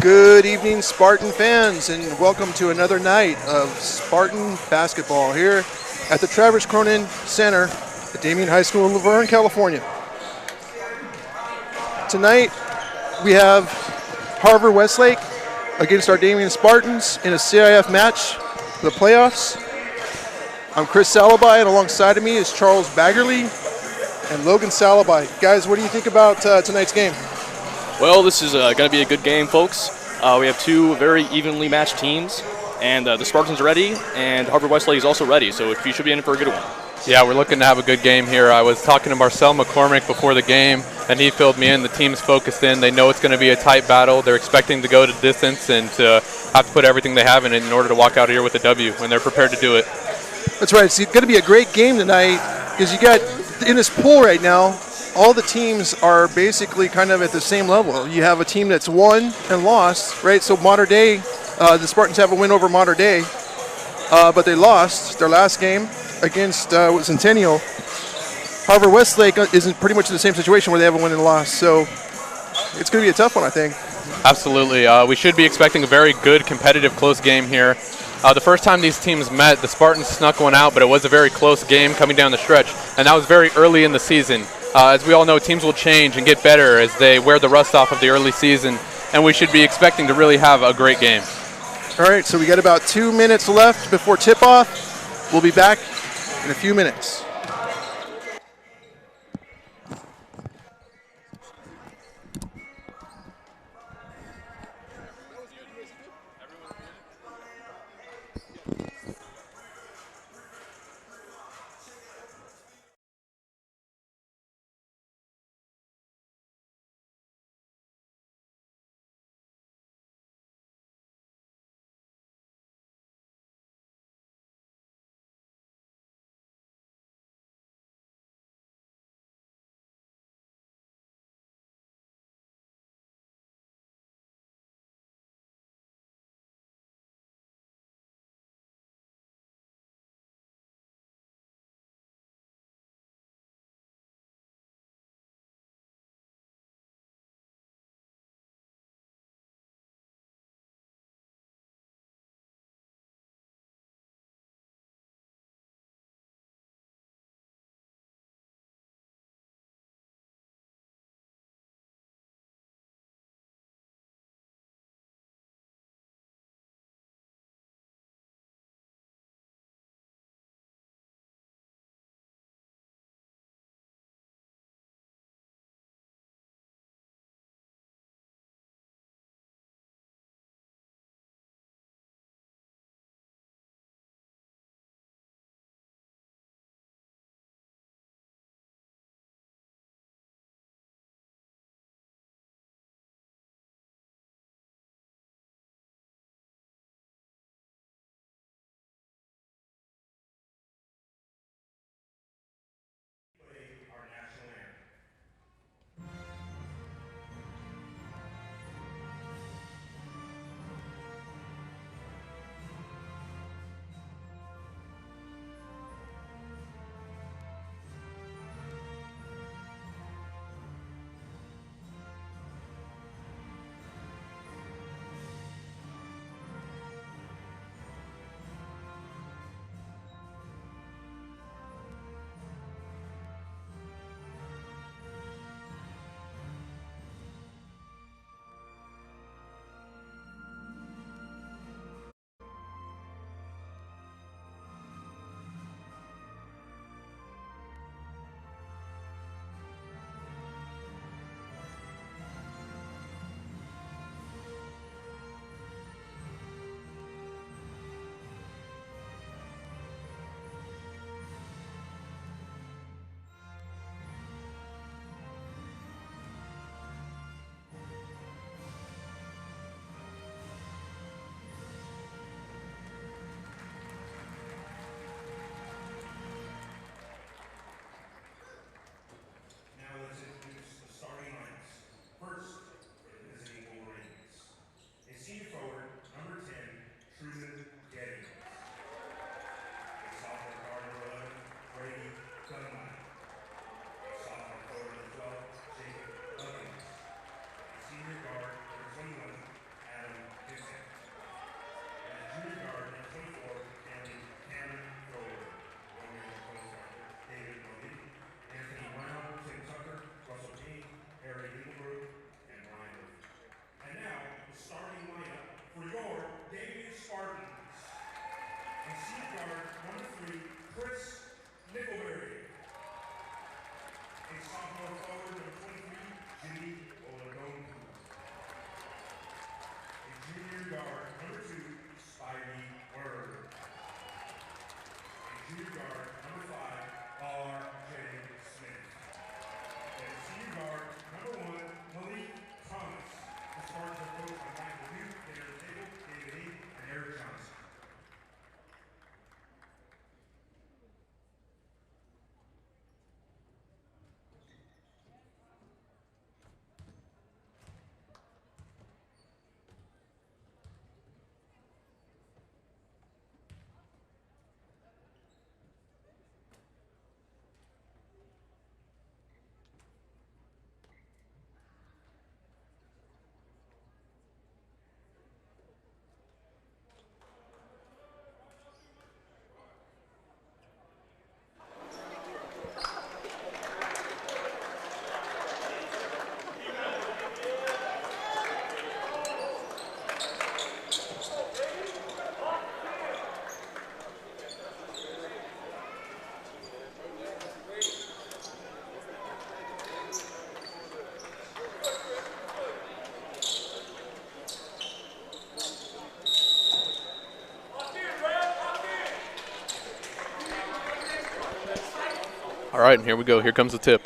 Good evening, Spartan fans, and welcome to another night of Spartan basketball here at the Travis Cronin Center at Damien High School in Laverne, California. Tonight, we have Harvard Westlake against our Damien Spartans in a CIF match for the playoffs. I'm Chris Salabai, and alongside of me is Charles Baggerly and Logan Salabai. Guys, what do you think about tonight's game? Well, this is going to be a good game, folks. We have two very evenly matched teams, and the Spartans are ready, and Harvard Westlake is also ready, so we should be in for a good one. Yeah, we're looking to have a good game here. I was talking to Marcel McCormick before the game, and he filled me in. The team's focused in. They know it's going to be a tight battle. They're expecting to go to distance and to have to put everything they have in it in order to walk out here with a W, and they're prepared to do it. That's right. It's going to be a great game tonight because you got, in this pool right now, all the teams are basically kind of at the same level. You have a team that's won and lost, right? So Mater Dei, the Spartans have a win over Mater Dei, but they lost their last game against Centennial. Harvard Westlake is pretty much in the same situation where they have a win and loss. So it's going to be a tough one, I think. Absolutely. We should be expecting a very good, competitive, close game here. The first time these teams met, the Spartans snuck one out, but it was a very close game coming down the stretch, and that was very early in the season. As we all know, teams will change and get better as they wear the rust off of the early season, and we should be expecting to really have a great game. All right, so we got about 2 minutes left before tip-off. We'll be back in a few minutes. All right, and here we go. Here comes the tip.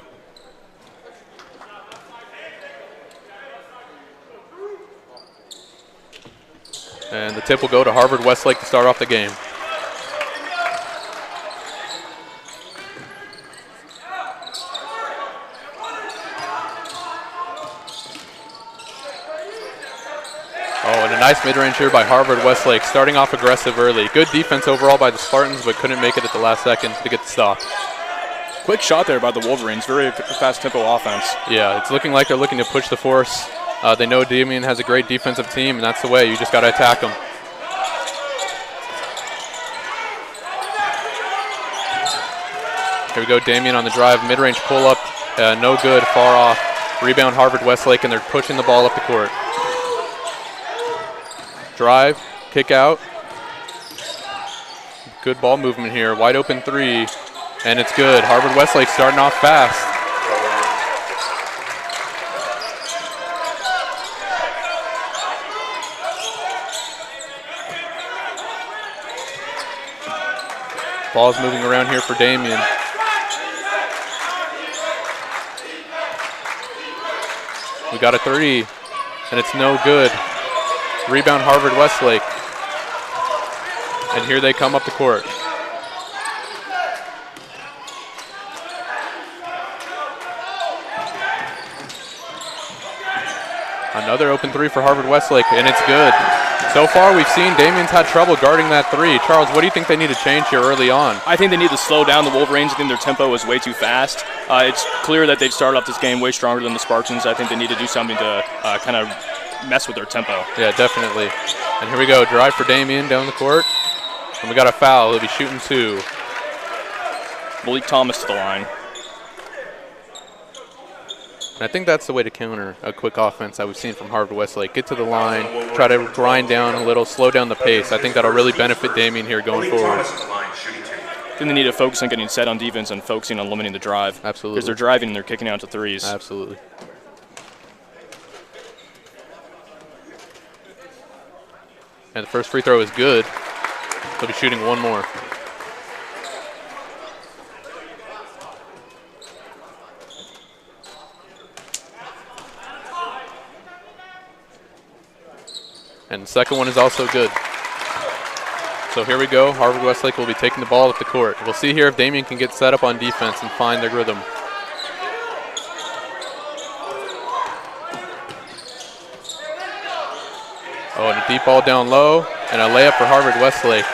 And the tip will go to Harvard Westlake to start off the game. Oh, and a nice mid-range here by Harvard Westlake, starting off aggressive early. Good defense overall by the Spartans, but couldn't make it at the last second to get the stop. Quick shot there by the Wolverines. Very fast tempo offense. Yeah, it's looking like they're looking to push the force. They know Damien has a great defensive team, and that's the way. You just got to attack them. Here we go, Damien on the drive. Mid-range pull-up, no good, far off. Rebound Harvard Westlake, and they're pushing the ball up the court. Drive, kick out. Good ball movement here. Wide open three, and it's good. Harvard Westlake starting off fast. Ball's moving around here for Damien. We got a three, and it's no good. Rebound Harvard Westlake. And here they come up the court. Another open three for Harvard Westlake, and it's good. So far, we've seen Damien's had trouble guarding that three. Charles, what do you think they need to change here early on? I think they need to slow down the Wolverines. I think their tempo is way too fast. It's clear that they've started off this game way stronger than the Spartans. I think they need to do something to kind of mess with their tempo. Yeah, definitely. And here we go, drive for Damien down the court. And we got a foul. He'll be shooting two. Malik Thomas to the line. And I think that's the way to counter a quick offense that we've seen from Harvard Westlake. Get to the line, try to grind down a little, slow down the pace. I think that'll really benefit Damien here going forward. I think they need to focus on getting set on defense and focusing on limiting the drive. Absolutely. Because they're driving and they're kicking out to threes. Absolutely. And the first free throw is good. He'll be shooting one more. And the second one is also good. So here we go. Harvard Westlake will be taking the ball up the court. We'll see here if Damien can get set up on defense and find their rhythm. Oh, and a deep ball down low, and a layup for Harvard Westlake.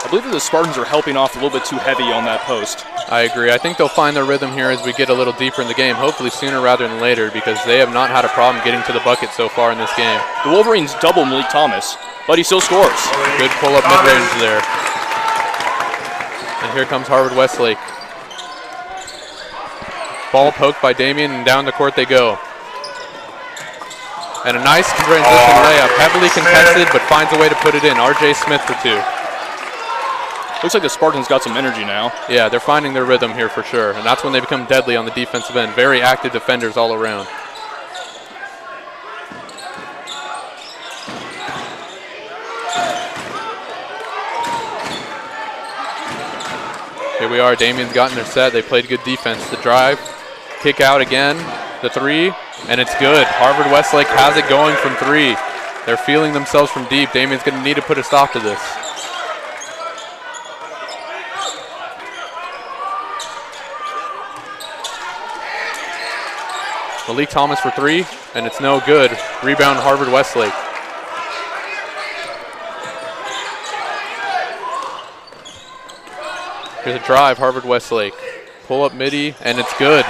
I believe that the Spartans are helping off a little bit too heavy on that post. I agree. I think they'll find their rhythm here as we get a little deeper in the game, hopefully sooner rather than later, because they have not had a problem getting to the bucket so far in this game. The Wolverines double Malik Thomas, but he still scores. Good pull-up mid-range there. And here comes Harvard Westlake. Ball poked by Damien, and down the court they go. And a nice transition layup, heavily contested, but finds a way to put it in. R.J. Smith for 2. Looks like the Spartans got some energy now. Yeah, they're finding their rhythm here for sure, and that's when they become deadly on the defensive end. Very active defenders all around. Here we are, Damien's gotten their set. They played good defense. The drive, kick out again, the 3, and it's good. Harvard Westlake has it going from 3. They're feeling themselves from deep. Damien's going to need to put a stop to this. Malik Thomas for 3, and it's no good. Rebound Harvard Westlake. Here's a drive, Harvard Westlake. Pull up midi, and it's good.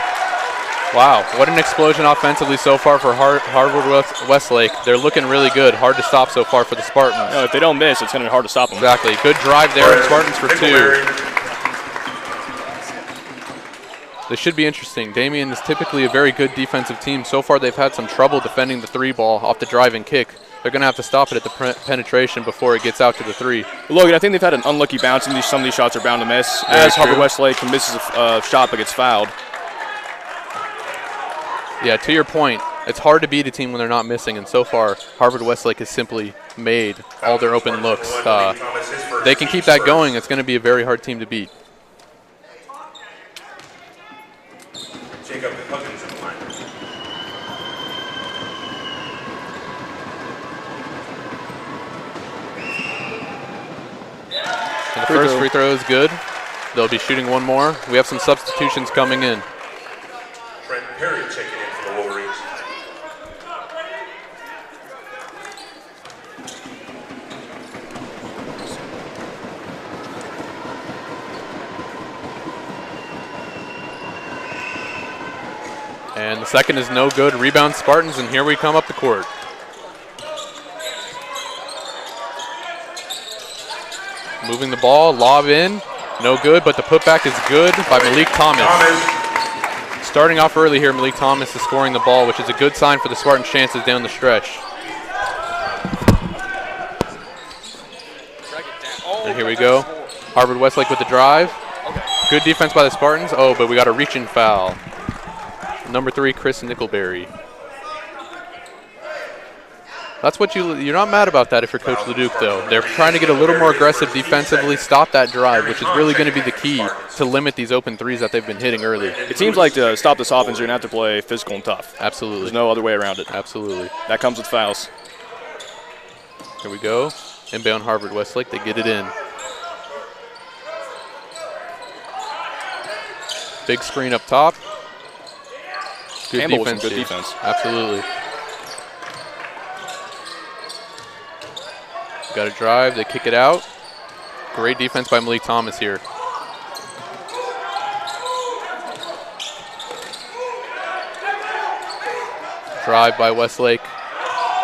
Wow, what an explosion offensively so far for Harvard Westlake. They're looking really good. Hard to stop so far for the Spartans. If they don't miss, it's going to be hard to stop them. Exactly. Good drive there, and Spartans for 2. This should be interesting. Damien is typically a very good defensive team. So far, they've had some trouble defending the 3 ball off the drive and kick. They're going to have to stop it at the penetration before it gets out to the 3. Logan, I think they've had an unlucky bounce, and some of these shots are bound to miss. As Harvard Westlake misses a shot but gets fouled. Yeah, to your point, it's hard to beat a team when they're not missing, and so far, Harvard Westlake has simply made all their open looks. They can keep that going. It's going to be a very hard team to beat. And the first free throw is good. They'll be shooting one more. We have some substitutions coming in. Trent Perry checking in for the Wolverines. And the second is no good. Rebound Spartans, and here we come up the court. Moving the ball, lob in, no good, but the putback is good by Malik Thomas. Starting off early here, Malik Thomas is scoring the ball, which is a good sign for the Spartans' chances down the stretch. And here we go. Harvard Westlake with the drive. Good defense by the Spartans. Oh, but we got a reach-in foul. Number 3, Chris Nickelberry. That's what you're not mad about that if you're Coach LeDuc, though. They're trying to get a little more aggressive defensively, stop that drive, which is really going to be the key to limit these open 3s that they've been hitting early. It seems like to stop this offense, you're going to have to play physical and tough. Absolutely. There's no other way around it. Absolutely. That comes with fouls. Here we go. Inbound Harvard Westlake, they get it in. Big screen up top. Good Campbell defense. Good defense. Absolutely. Got a drive, they kick it out. Great defense by Malik Thomas here. Drive by Westlake.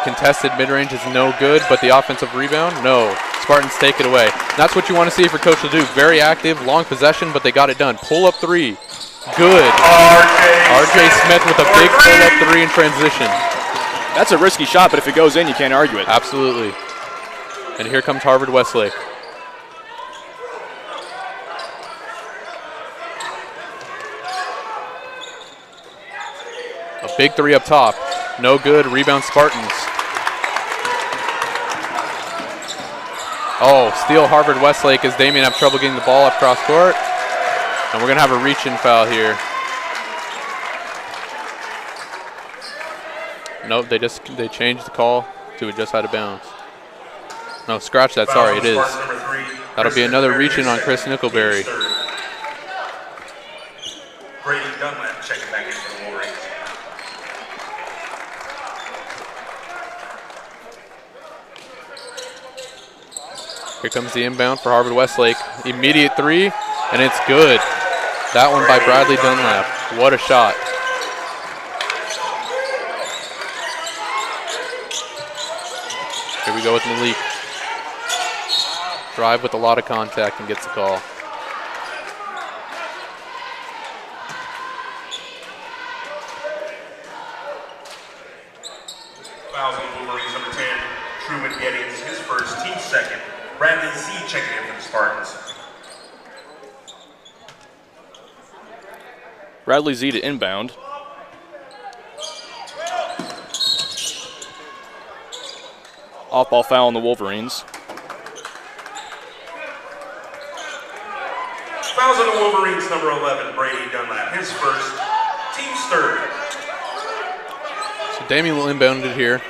Contested mid-range is no good, but the offensive rebound, no. Spartans take it away. That's what you want to see for Coach LeDuc. Very active, long possession, but they got it done. Pull-up 3, good. R.J. Smith with a big pull-up 3 in transition. That's a risky shot, but if it goes in, you can't argue it. Absolutely. And here comes Harvard Westlake. A big 3 up top. No good. Rebound Spartans. Oh, steal Harvard Westlake as Damien have trouble getting the ball up cross court. And we're going to have a reach-in foul here. Nope, they changed the call to it just out of bounds. No, scratch that. Sorry, it is. That'll be another reach-in on Chris Nickelberry. Brady Dunlap checking back in for the Wolverines. Here comes the inbound for Harvard Westlake. Immediate 3, and it's good. That one by Bradley Dunlap. What a shot. Here we go with Malik. Drive with a lot of contact and gets the call. Fouls on the Wolverines, number 10, Truman Gettings, his first, team second. Bradley Z checking in for the Spartans. Bradley Z to inbound. Off-ball foul on the Wolverines. Fouls on the Wolverines, number 11, Brady Dunlap, his first, team's third. So Damien will inbound it here.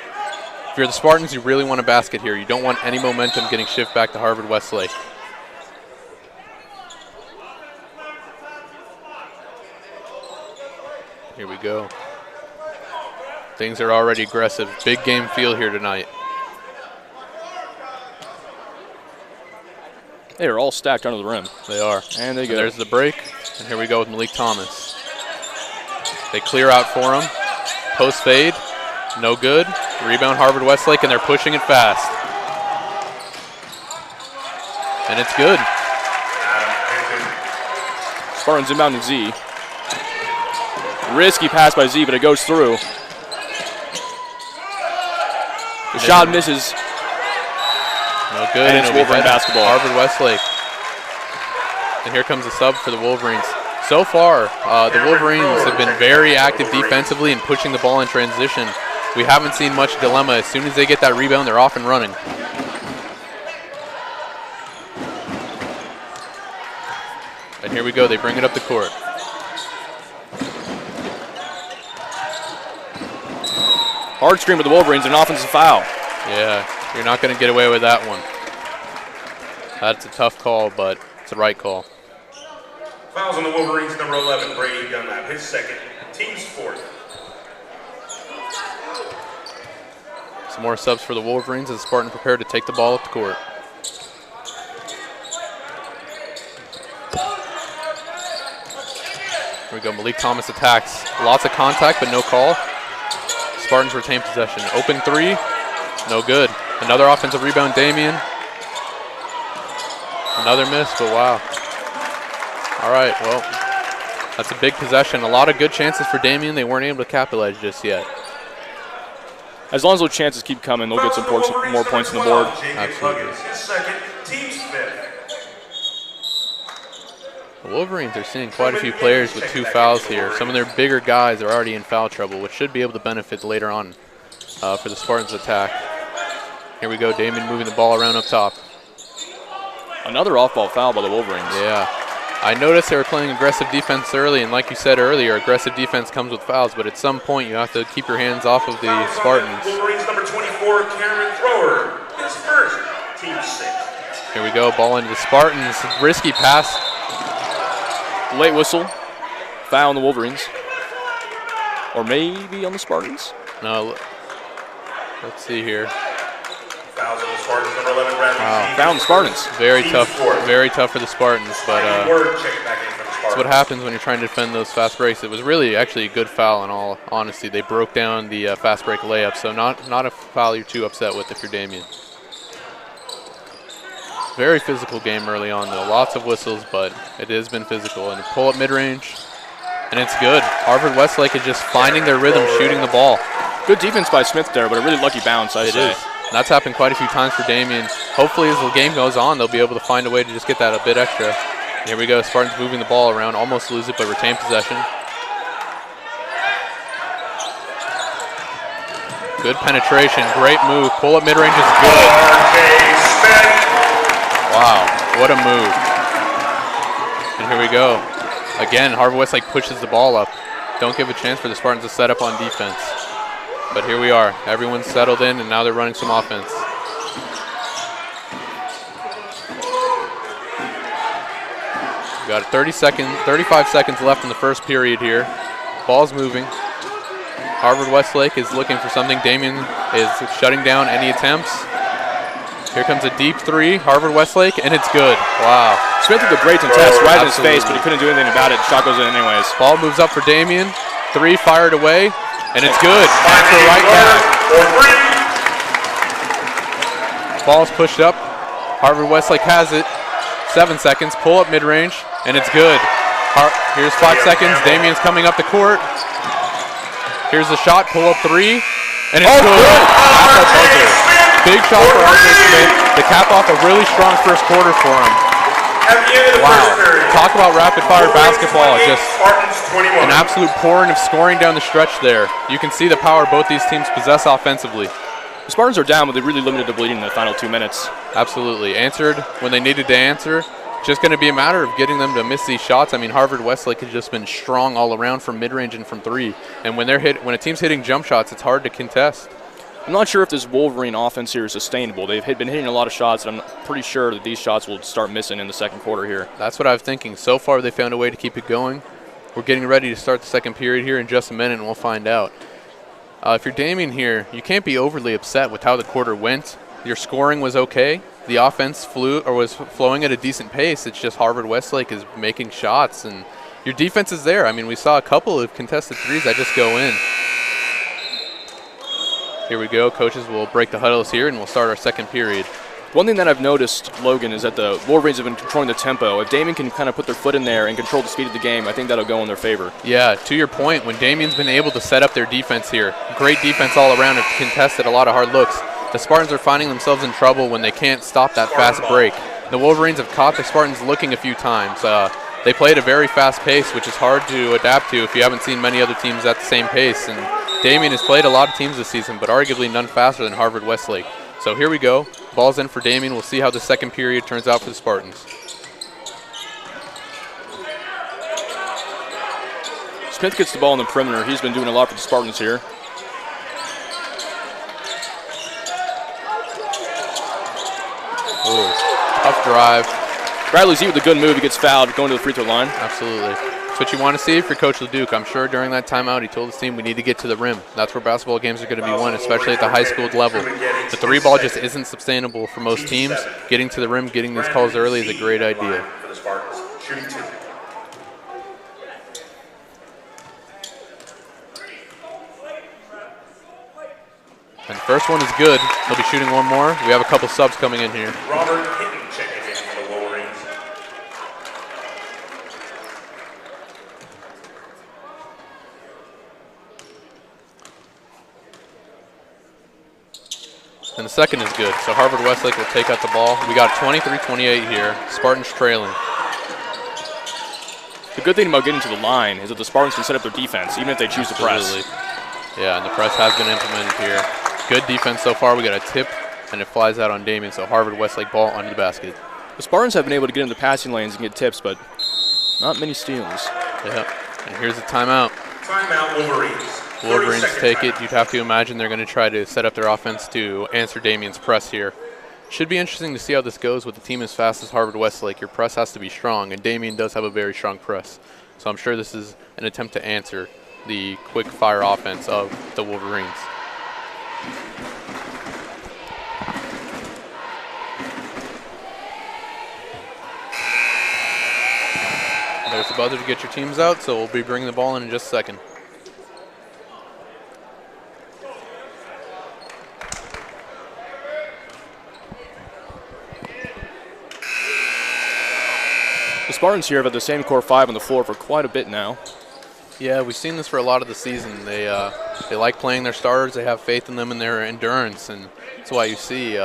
If you're the Spartans, you really want a basket here. You don't want any momentum getting shifted back to Harvard Westlake. Here we go. Things are already aggressive. Big game feel here tonight. They are all stacked under the rim. They are. And they go. There's the break. And here we go with Malik Thomas. They clear out for him. Post fade. No good. Rebound Harvard Westlake, and they're pushing it fast. And it's good. Spartans inbound to Z. Risky pass by Z, but it goes through. The shot misses. No good. And it's Wolverine basketball. Harvard Westlake. And here comes the sub for the Wolverines. So far, the Wolverines have been very active defensively and pushing the ball in transition. We haven't seen much dilemma. As soon as they get that rebound, they're off and running. And here we go. They bring it up the court. Hard screen with the Wolverines, and an offensive foul. Yeah, you're not going to get away with that one. That's a tough call, but it's the right call. Fouls on the Wolverines, number 11, Brady Dunlap, his second, team's fourth. Some more subs for the Wolverines as Spartan prepared to take the ball up the court. Here we go, Malik Thomas attacks. Lots of contact, but no call. Spartans retain possession. Open three, no good. Another offensive rebound, Damien. Another miss, but wow. All right, well, that's a big possession. A lot of good chances for Damien. They weren't able to capitalize just yet. As long as those chances keep coming, they'll get some more points on the board. Absolutely. His second, team's fifth. The Wolverines are seeing quite a few players with 2 fouls here. Some of their bigger guys are already in foul trouble, which should be able to benefit later on for the Spartans' attack. Here we go, Damien moving the ball around up top. Another off-ball foul by the Wolverines. Yeah. I noticed they were playing aggressive defense early, and like you said earlier, aggressive defense comes with fouls, but at some point you have to keep your hands off of the Spartans. Wolverines number 24, Cameron Thrower, his first, team sixth. Here we go, ball into the Spartans. Risky pass. Late whistle. Foul on the Wolverines. Or maybe on the Spartans? No. Let's see here. Fouls on the Spartans, number 11, Bradley. Wow. Foul on the Spartans. Very tough for the Spartans, but that's what happens when you're trying to defend those fast breaks. It was really actually a good foul in all honesty. They broke down the fast break layup, so not a foul you're too upset with if you're Damien. Very physical game early on though. Lots of whistles, but it has been physical. And a pull up mid-range, and it's good. Harvard Westlake is just finding their rhythm, shooting the ball. Good defense by Smith there, but a really lucky bounce, I say. It is. And that's happened quite a few times for Damien. Hopefully as the game goes on, they'll be able to find a way to just get that a bit extra. And here we go, Spartans moving the ball around, almost lose it, but retain possession. Good penetration, great move. Pull up mid-range is good. Wow, what a move. And here we go. Again, Harvard Westlake pushes the ball up. Don't give a chance for the Spartans to set up on defense. But here we are. Everyone's settled in, and now they're running some offense. We got 35 seconds left in the first period here. Ball's moving. Harvard Westlake is looking for something. Damien is shutting down any attempts. Here comes a deep three, Harvard Westlake, and it's good. Wow. Smith did a great contest right in his face, but he couldn't do anything about it. Shot goes in anyways. Ball moves up for Damien. Three fired away, and it's good. After right back. Ball's pushed up. Harvard Westlake has it. 7 seconds. Pull up mid-range, and it's good. Here's 5 seconds. Damien's coming up the court. Here's the shot. Pull up three, And it's good. At the buzzer. Big shot for RJ Smith to cap off a really strong first quarter for him. At the end of the Wow. first period, Talk about rapid fire Wolverines basketball. 28, Just Spartans 21. an absolute pouring of scoring down the stretch there. You can see the power both these teams possess offensively. The Spartans are down, but they really limited the bleeding in the final 2 minutes. Absolutely. Answered when they needed to answer. Just going to be a matter of getting them to miss these shots. I mean, Harvard Westlake has just been strong all around from mid-range and from three. And when a team's hitting jump shots, it's hard to contest. I'm not sure if this Wolverine offense here is sustainable. They've been hitting a lot of shots, and I'm pretty sure that these shots will start missing in the second quarter here. That's what I was thinking. So far, they found a way to keep it going. We're getting ready to start the second period here in just a minute, and we'll find out. If you're Damien here, you can't be overly upset with how the quarter went. Your scoring was okay. The offense was flowing at a decent pace. It's just Harvard Westlake is making shots, and your defense is there. I mean, we saw a couple of contested threes that just go in. Here we go. Coaches will break the huddles here, and we'll start our second period. One thing that I've noticed, Logan, is that the Wolverines have been controlling the tempo. If Damien can kind of put their foot in there and control the speed of the game, I think that'll go in their favor. Yeah, to your point, when Damien's been able to set up their defense here, great defense all around, have contested a lot of hard looks. The Spartans are finding themselves in trouble when they can't stop that fast break. The Wolverines have caught the Spartans looking a few times. They play at a very fast pace, which is hard to adapt to if you haven't seen many other teams at the same pace. And Damien has played a lot of teams this season, but arguably none faster than Harvard Westlake. So here we go. Ball's in for Damien. We'll see how the second period turns out for the Spartans. Smith gets the ball in the perimeter. He's been doing a lot for the Spartans here. Ooh, tough drive. Bradley Z with a good move. He gets fouled going to the free throw line. Absolutely. That's what you want to see for Coach LeDuc. I'm sure during that timeout he told his team we need to get to the rim. That's where basketball games are going to be won, especially at the high school level. The three ball just isn't sustainable for most teams. Getting to the rim, getting these calls early is a great idea. For the Spartans, shooting 2. And the first one is good. He'll be shooting one more. We have a couple subs coming in here. Robert Hinton checking in for the Wolverines. And the second is good. So Harvard Westlake will take out the ball. We got 23-28 here. Spartans trailing. The good thing about getting to the line is that the Spartans can set up their defense, even if they choose to press. Yeah, and the press has been implemented here. Good defense so far. We got a tip, and it flies out on Damien. So Harvard Westlake ball under the basket. The Spartans have been able to get into the passing lanes and get tips, but not many steals. Yep. And here's the timeout. Timeout, Wolverines. Wolverines 30-second take it. timeout. You'd have to imagine they're going to try to set up their offense to answer Damien's press here. Should be interesting to see how this goes with a team as fast as Harvard Westlake. Your press has to be strong, and Damien does have a very strong press. So I'm sure this is an attempt to answer the quick fire offense of the Wolverines. There's the buzzer to get your teams out, so we'll be bringing the ball in just a second. The Spartans here have had the same core 5 on the floor for quite a bit now. Yeah, we've seen this for a lot of the season. They like playing their starters. They have faith in them and their endurance, and that's why you see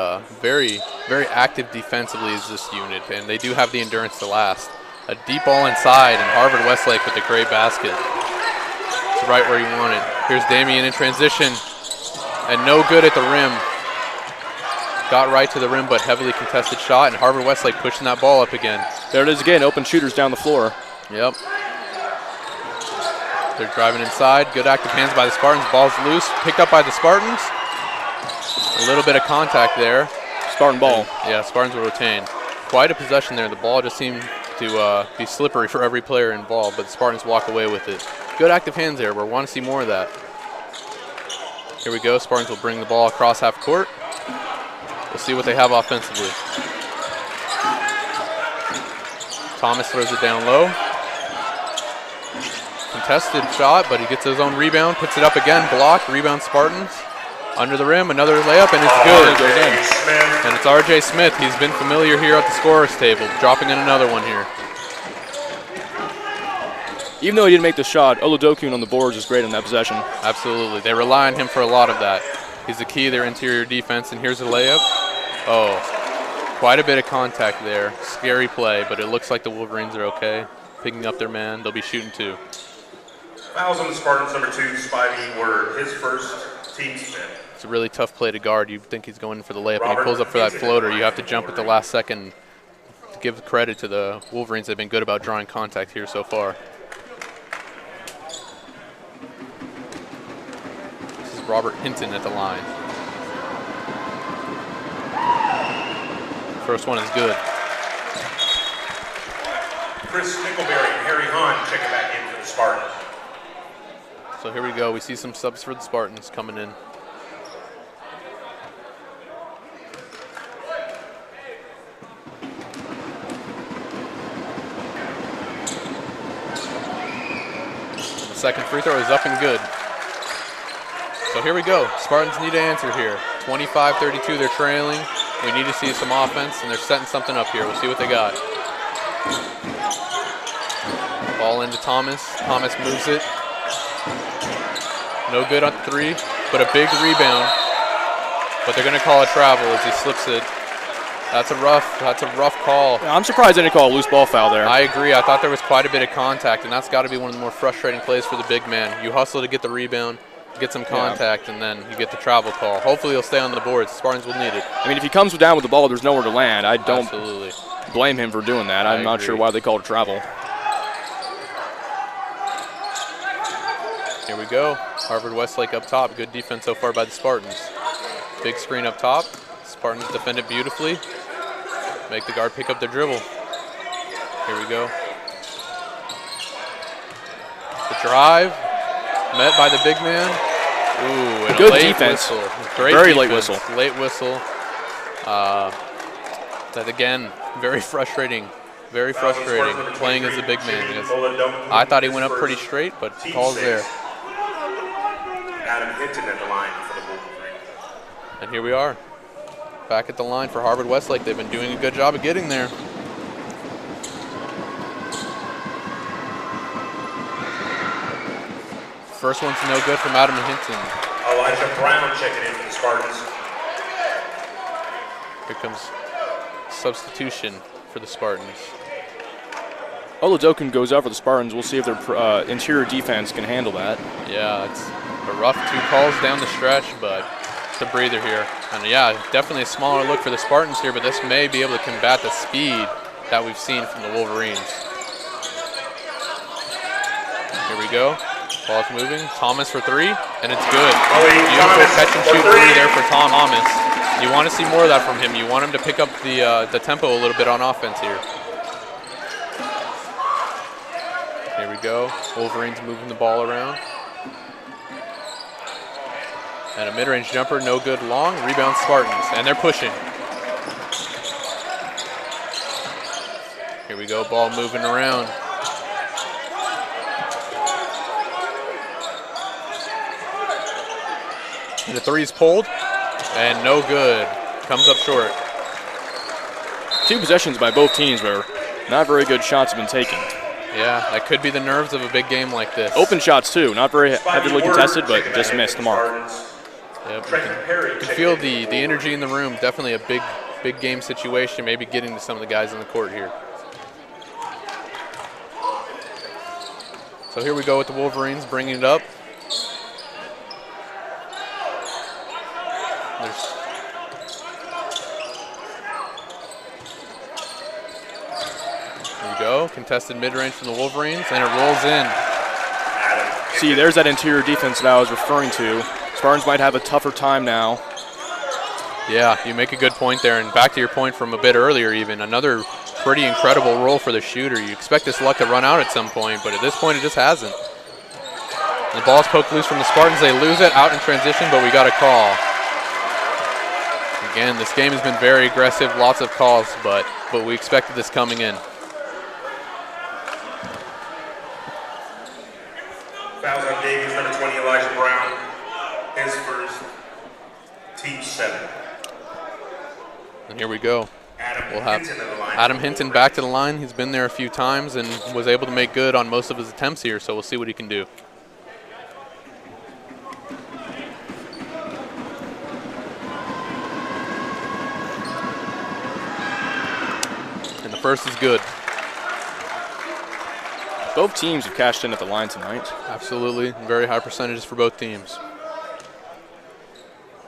very, very active defensively is this unit, and they do have the endurance to last. A deep ball inside, and Harvard Westlake with a great basket. It's right where you want it. Here's Damien in transition, and no good at the rim. Got right to the rim, but heavily contested shot, and Harvard Westlake pushing that ball up again. There it is again, open shooters down the floor. Yep. They're driving inside. Good active hands by the Spartans. Ball's loose. Picked up by the Spartans. A little bit of contact there. Spartan ball. And, yeah, Spartans will retain. Quite a possession there. The ball just seemed to be slippery for every player involved, but the Spartans walk away with it. Good active hands there. We want to see more of that. Here we go. Spartans will bring the ball across half court. We'll see what they have offensively. Thomas throws it down low. Contested shot, but he gets his own rebound, puts it up again, blocked, rebound Spartans. Under the rim, another layup, and it's good. And it's RJ Smith. He's been familiar here at the scorer's table, dropping in another one here. Even though he didn't make the shot, Oludokun on the boards is great on that possession. Absolutely. They rely on him for a lot of that. He's the key to their interior defense, and here's a layup. Oh, quite a bit of contact there. Scary play, but it looks like the Wolverines are okay. Picking up their man. They'll be shooting 2. Fouls on the Spartans, number 2, Spivey, were his first, team's 5th. It's a really tough play to guard. You think he's going in for the layup, and he pulls up for that floater. You have to jump at the last second. To give credit to the Wolverines, they've been good about drawing contact here so far. This is Robert Hinton at the line. First one is good. Chris Nickelberry and Harry Hahn checking back in for the Spartans. So here we go. We see some subs for the Spartans coming in. The second free throw is up and good. So here we go. Spartans need to answer here. 25-32, they're trailing. We need to see some offense, and they're setting something up here. We'll see what they got. Ball into Thomas. Thomas moves it. No good on 3, but a big rebound. But they're going to call a travel as he slips it. That's a rough call. Yeah, I'm surprised they didn't call a loose ball foul there. I agree. I thought there was quite a bit of contact, and that's got to be one of the more frustrating plays for the big man. You hustle to get the rebound, get some contact, and then you get the travel call. Hopefully he'll stay on the boards. Spartans will need it. I mean, if he comes down with the ball, there's nowhere to land. I don't Absolutely blame him for doing that. I'm not sure why they called travel. Here we go. Harvard Westlake up top. Good defense so far by the Spartans. Big screen up top. Spartans defend it beautifully. Make the guard pick up their dribble. Here we go. The drive. Met by the big man. Ooh, and good a late defense. Whistle. Great Very defense. late whistle. Late whistle. That again, very frustrating. Very frustrating playing as a big man. I thought he went up pretty straight, but the call's there. Adam Hinton at the line for the Wolverines. And here we are. Back at the line for Harvard Westlake. They've been doing a good job of getting there. First one's no good from Adam Hinton. Elijah Brown checking in for the Spartans. Here comes substitution for the Spartans. Oladokin goes out for the Spartans. We'll see if their interior defense can handle that. Yeah, it's a rough 2 calls down the stretch, but it's a breather here. And yeah, definitely a smaller look for the Spartans here, but this may be able to combat the speed that we've seen from the Wolverines. Here we go. Ball's moving. Thomas for 3, and it's good. Beautiful catch and shoot 3 there for Thomas. You want to see more of that from him. You want him to pick up the tempo a little bit on offense here. Here we go. Wolverines moving the ball around. And a mid-range jumper, no good long. Rebound Spartans, and they're pushing. Here we go, ball moving around. And the 3's pulled, and no good. Comes up short. 2 possessions by both teams where not very good shots have been taken. Yeah, that could be the nerves of a big game like this. Open shots too, not very heavily contested, but just missed the mark. Yep, you can feel the energy in the room. Definitely a big game situation, maybe getting to some of the guys on the court here. So here we go with the Wolverines bringing it up. Here we go, contested mid-range from the Wolverines, and it rolls in. See, there's that interior defense that I was referring to. Spartans might have a tougher time now. Yeah, you make a good point there, and back to your point from a bit earlier even, another pretty incredible role for the shooter. You expect this luck to run out at some point, but at this point it just hasn't. The ball's poked loose from the Spartans. They lose it out in transition, but we got a call. Again, this game has been very aggressive, lots of calls, but we expected this coming in. Fouls on Davies, number 20, Elijah Brown. His first, team 7. And here we go. We'll have Hinton in the line. Adam Hinton back to the line. He's been there a few times and was able to make good on most of his attempts here, so we'll see what he can do. first is good. Both teams have cashed in at the line tonight. Absolutely. Very high percentages for both teams.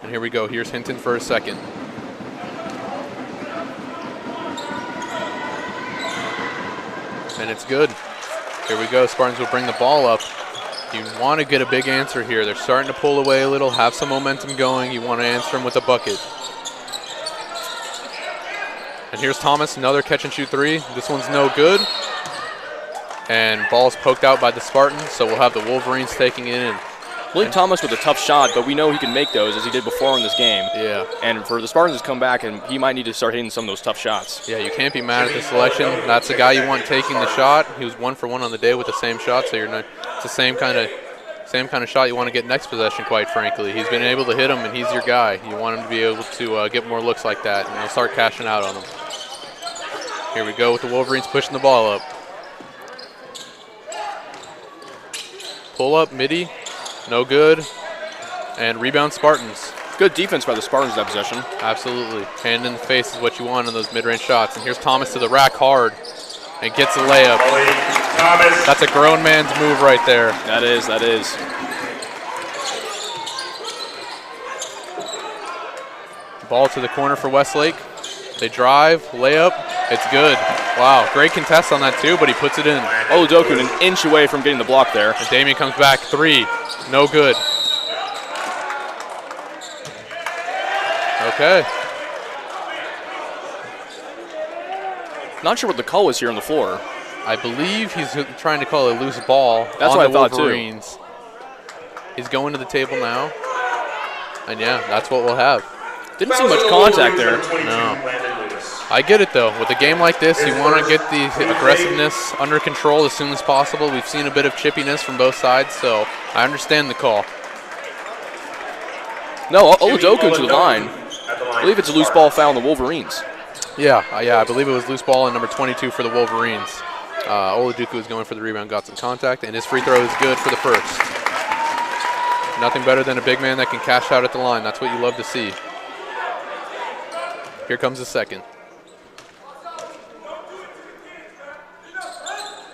And here we go. Here's Hinton for a second. And it's good. Here we go. Spartans will bring the ball up. You want to get a big answer here. They're starting to pull away a little, have some momentum going. You want to answer them with a bucket. And here's Thomas, another catch and shoot three. This one's no good. And ball's poked out by the Spartans, so we'll have the Wolverines taking it in. I believe Thomas with a tough shot, but we know he can make those as he did before in this game. Yeah. And for the Spartans to come back, and he might need to start hitting some of those tough shots. Yeah, you can't be mad at the selection. That's the guy you want taking the shot. He was 1 for 1 on the day with the same shot, so it's the same kind of shot you want to get next possession, quite frankly. He's been able to hit him, and he's your guy. You want him to be able to get more looks like that, and he'll start cashing out on him. Here we go with the Wolverines pushing the ball up. Pull up, midi, no good. And rebound Spartans. Good defense by the Spartans that possession. Absolutely. Hand in the face is what you want on those mid-range shots. And here's Thomas to the rack hard and gets a layup. That's a grown man's move right there. That is. Ball to the corner for Westlake. They drive, layup, it's good. Wow, great contest on that too, but he puts it in. Oladoku an inch away from getting the block there. And Damien comes back, three, no good. Okay. Not sure what the call is here on the floor. I believe he's trying to call a loose ball. That's on what the I thought Wolverines. He's going to the table now. And yeah, that's what we'll have. Didn't see much contact there. No. I get it though. With a game like this, you want to get the aggressiveness under control as soon as possible. We've seen a bit of chippiness from both sides, so I understand the call. No, Oladoku to the line. I believe it's a loose ball foul on the Wolverines. Yeah, I believe it was loose ball in number 22 for the Wolverines. Oladoku is going for the rebound, got some contact, and his free throw is good for the first. Nothing better than a big man that can cash out at the line. That's what you love to see. Here comes the second.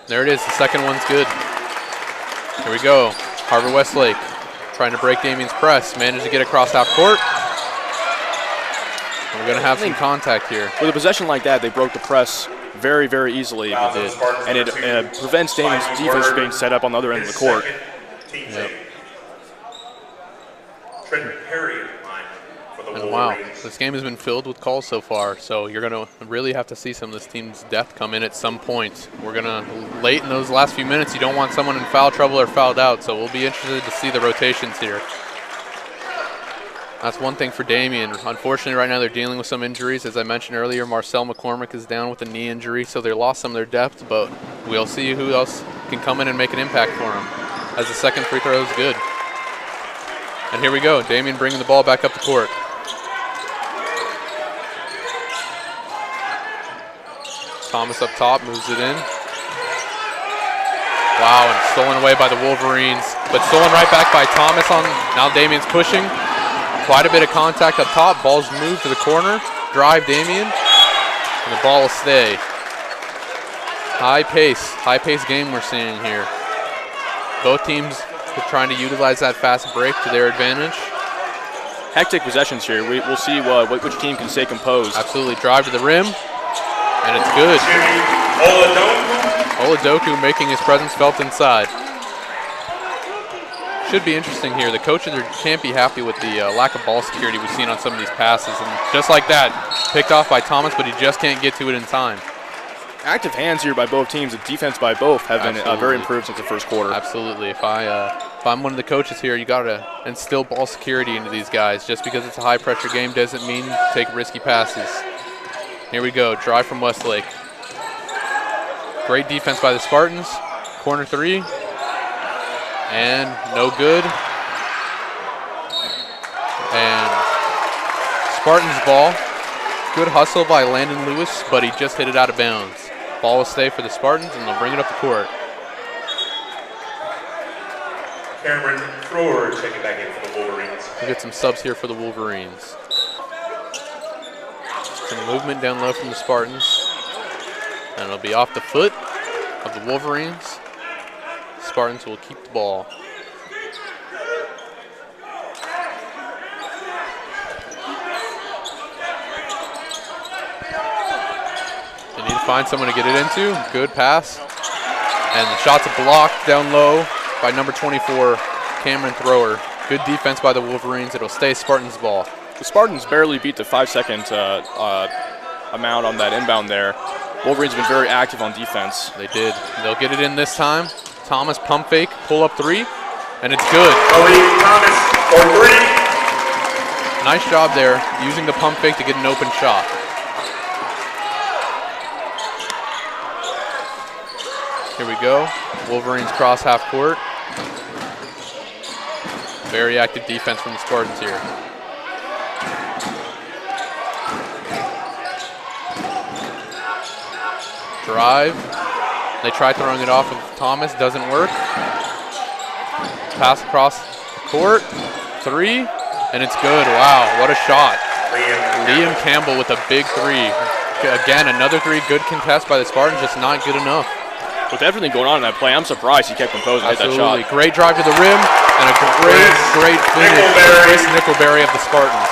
There it is, the second one's good. Here we go, Harvard Westlake trying to break Damien's press, managed to get across half court. We're going to have some contact here. With a possession like that, they broke the press very, very easily. And it prevents Damien's defense from getting set up on the other end of the court. Yep. And wow, this game has been filled with calls so far, so you're going to really have to see some of this team's depth come in at some point. We're going to, late in those last few minutes, you don't want someone in foul trouble or fouled out, so we'll be interested to see the rotations here. That's one thing for Damien. Unfortunately, right now they're dealing with some injuries. As I mentioned earlier, Marcel McCormick is down with a knee injury, so they lost some of their depth, but we'll see who else can come in and make an impact for them, as the second free throw is good. And here we go, Damien bringing the ball back up the court. Thomas up top, moves it in. Wow, and stolen away by the Wolverines, but stolen right back by Thomas on, now Damien's pushing. Quite a bit of contact up top, ball's moved to the corner, drive Damien, and the ball will stay. High pace game we're seeing here. Both teams are trying to utilize that fast break to their advantage. Hectic possessions here. We'll see which team can stay composed. Absolutely, drive to the rim. And it's good. Oladoku making his presence felt inside. Should be interesting here. The coaches can't be happy with the lack of ball security we've seen on some of these passes. And just like that, picked off by Thomas, but he just can't get to it in time. Active hands here by both teams. The defense by both have been very improved since the first quarter. Absolutely. If I'm one of the coaches here, you got to instill ball security into these guys. Just because it's a high-pressure game doesn't mean take risky passes. Here we go, drive from Westlake. Great defense by the Spartans. Corner three. And no good. And Spartans ball. Good hustle by Landon Lewis, but he just hit it out of bounds. Ball will stay for the Spartans, and they'll bring it up the court. Cameron Thrower checking back in for the Wolverines. We'll get some subs here for the Wolverines. Some movement down low from the Spartans. And it'll be off the foot of the Wolverines. Spartans will keep the ball. They need to find someone to get it into. Good pass. And the shot's blocked down low by number 24, Cameron Thrower. Good defense by the Wolverines. It'll stay Spartans' ball. The Spartans barely beat the 5-second amount on that inbound there. Wolverines have been very active on defense. They did. They'll get it in this time. Thomas pump fake, pull up three, and it's good. Thomas for three. Nice job there, using the pump fake to get an open shot. Here we go. Wolverines cross half court. Very active defense from the Spartans here. Drive. They try throwing it off of Thomas, doesn't work. Pass across the court, three, and it's good. Wow, what a shot. Liam Campbell with a big three. Again, another three, good contest by the Spartans, just not good enough. With everything going on in that play, I'm surprised he kept composed and hit that shot. Great drive to the rim, and a great finish by Chris Nickelberry of the Spartans.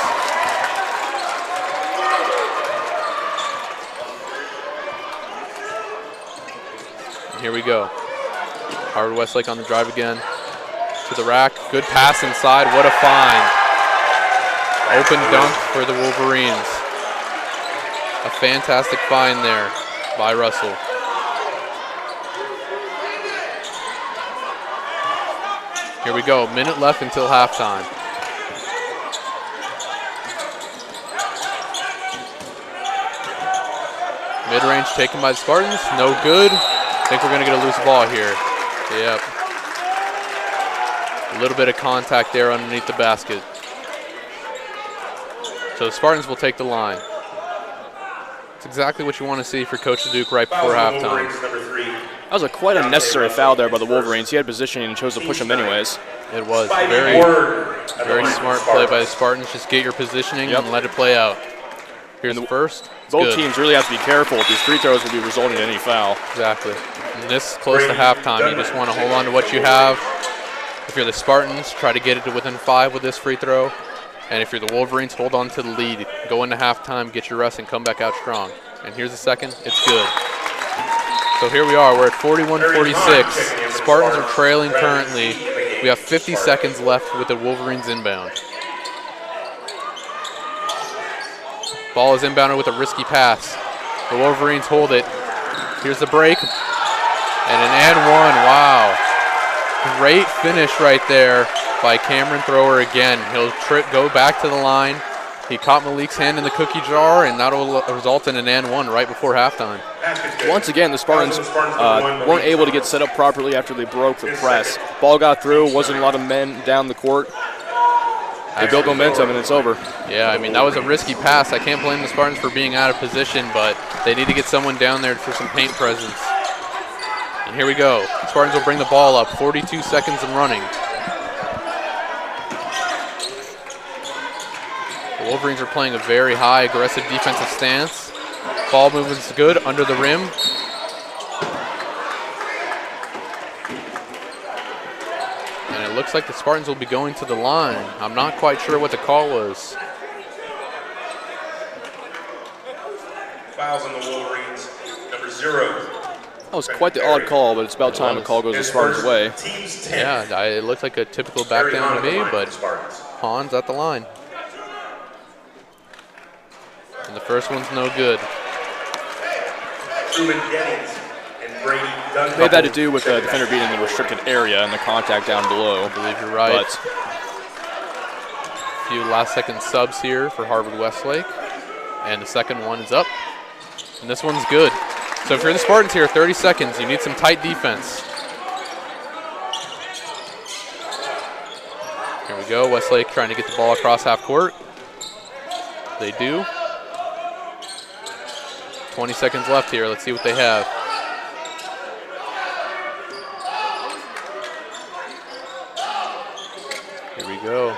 Here we go. Harvard Westlake on the drive again. To the rack. Good pass inside. What a find. Open dunk for the Wolverines. A fantastic find there by Russell. Here we go. Minute left until halftime. Mid-range taken by the Spartans. No good. I think we're going to get a loose ball here. Yep. A little bit of contact there underneath the basket. So the Spartans will take the line. It's exactly what you want to see for Coach Duke right before halftime. That was quite unnecessary foul there by the Wolverines. He had positioning and chose to push him anyways. It was very smart play by the Spartans. Just get your positioning and let it play out. Here's the first. Both teams really have to be careful. These free throws will be resulting in any foul. Exactly. And this close to halftime, you just want to hold on to what you have. If you're the Spartans, try to get it to within 5 with this free throw. And if you're the Wolverines, hold on to the lead. Go into halftime, get your rest, and come back out strong. And here's the second. It's good. So here we are. We're at 41-46. Spartans are trailing currently. We have 50 seconds left with the Wolverines inbound. Ball is inbounded with a risky pass. The Wolverines hold it. Here's the break. And an and one. Wow. Great finish right there by Cameron Thrower again. He'll go back to the line. He caught Malik's hand in the cookie jar, and that'll result in an and one right before halftime. Once again, the Spartans weren't able to get set up properly after they broke the press. Ball got through, wasn't a lot of men down the court. They built momentum, and it's over. Yeah, I mean, that was a risky pass. I can't blame the Spartans for being out of position, but they need to get someone down there for some paint presence. And here we go. Spartans will bring the ball up, 42 seconds and running. The Wolverines are playing a very high, aggressive defensive stance. Ball movement's good, under the rim. And it looks like the Spartans will be going to the line. I'm not quite sure what the call was. Fouls on the Wolverines, number 0. That was quite the odd call, but it's about time the call goes the Spartans' way. Yeah, it looked like a typical back down to me, but Hahn's at the line. And the first one's no good. Maybe that to do with the defender being in the restricted area and the contact down below. I believe you're right. But a few last-second subs here for Harvard Westlake. And the second one is up. And this one's good. So if you're the Spartans here, 30 seconds, you need some tight defense. Here we go, Westlake trying to get the ball across half court. They do. 20 seconds left here, let's see what they have. Here we go.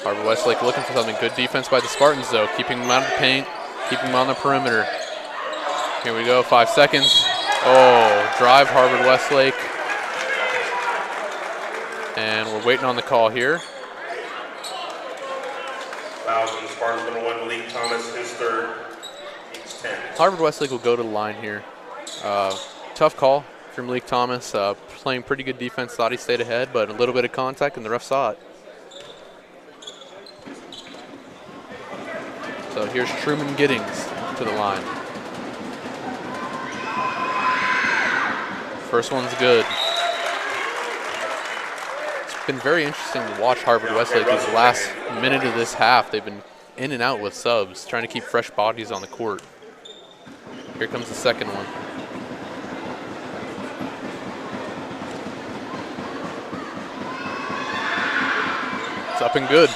Harvard Westlake looking for something. Good defense by the Spartans though, keeping them out of the paint, keeping them on the perimeter. Here we go, 5 seconds. Oh, drive Harvard Westlake. And we're waiting on the call here. Fouls on the Spartans, number 1, Malik Thomas, his third. He's 10. Harvard Westlake will go to the line here. Tough call from Malik Thomas. Playing pretty good defense, thought he stayed ahead, but a little bit of contact and the ref saw it. So here's Truman Giddings to the line. First one's good. It's been very interesting to watch Harvard Westlake these last minute of this half. They've been in and out with subs, trying to keep fresh bodies on the court. Here comes the second one. It's up and good.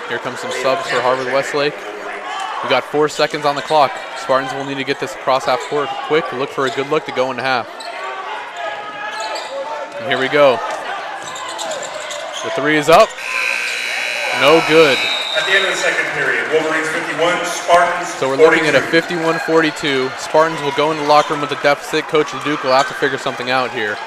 Here comes some subs for Harvard Westlake. We got 4 seconds on the clock. Spartans will need to get this across half court quick. Look for a good look to go into half. And here we go. The three is up. No good. At the end of the second period, Wolverines 51, Spartans So we're looking at a 51-42. Spartans will go in the locker room with a deficit. Coach Duke will have to figure something out here.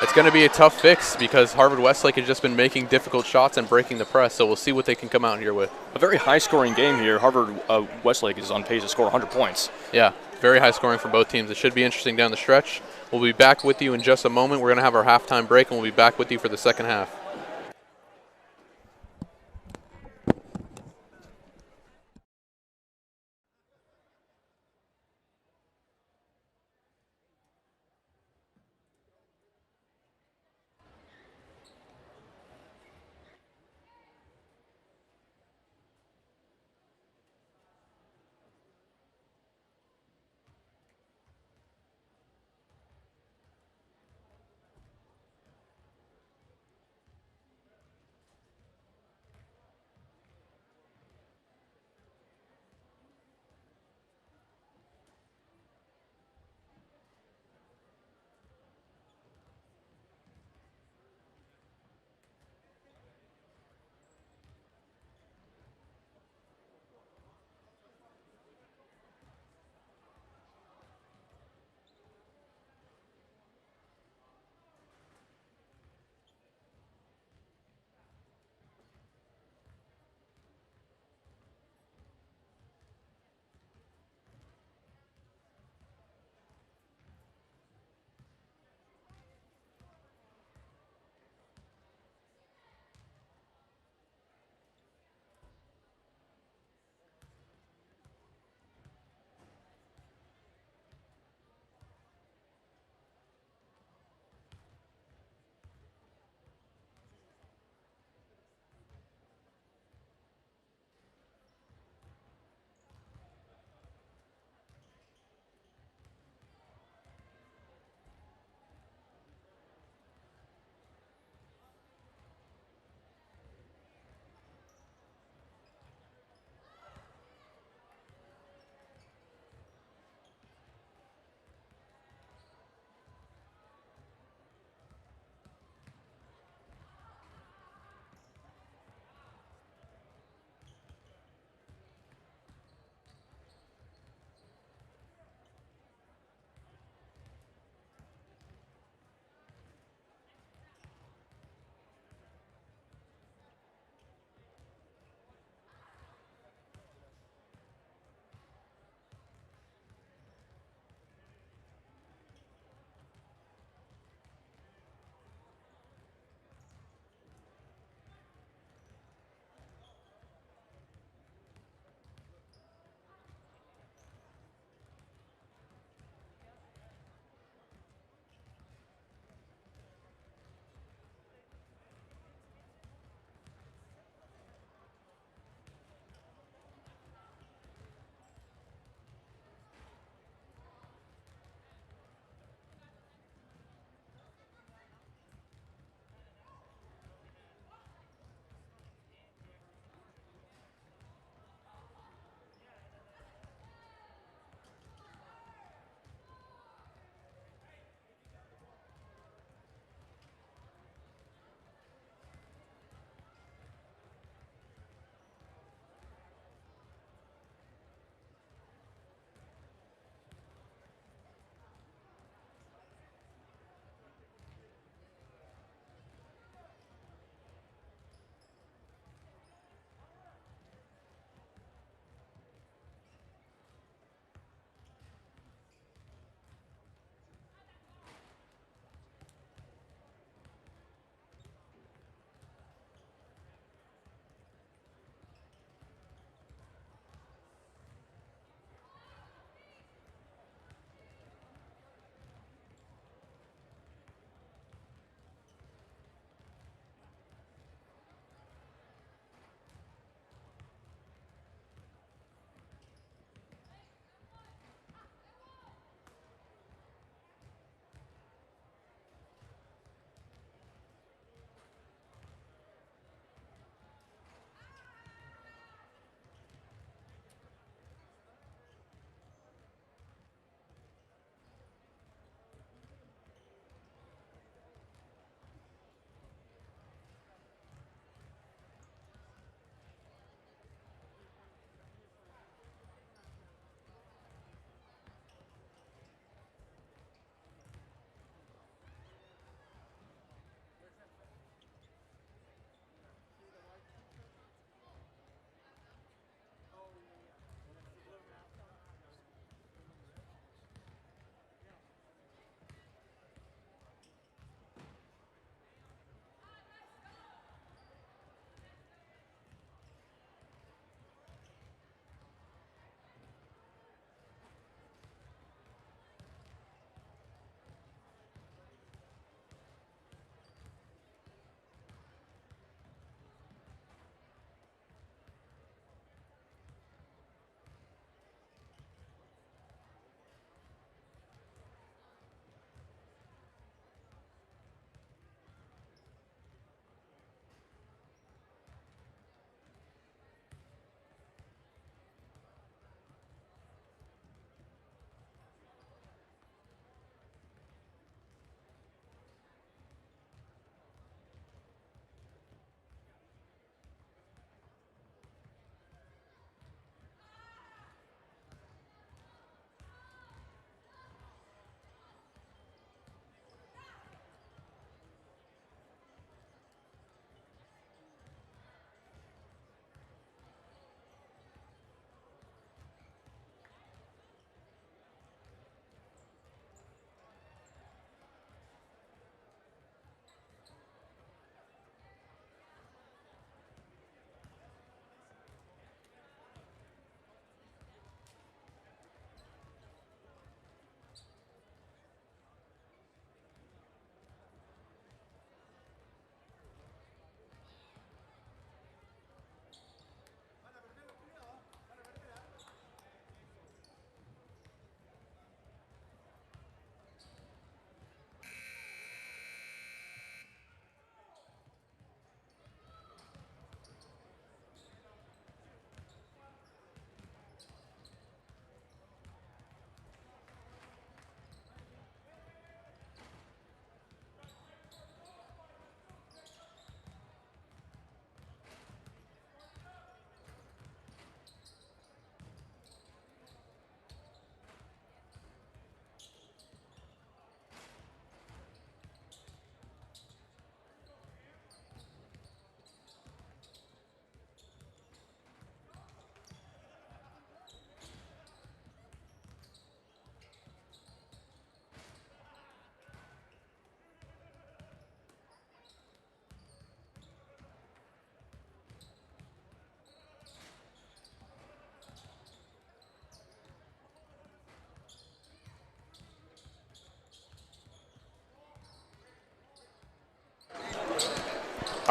It's going to be a tough fix because Harvard Westlake has just been making difficult shots and breaking the press, so we'll see what they can come out here with. A very high-scoring game here. Harvard Westlake is on pace to score 100 points. Yeah, very high scoring for both teams. It should be interesting down the stretch. We'll be back with you in just a moment. We're going to have our halftime break, and we'll be back with you for the second half.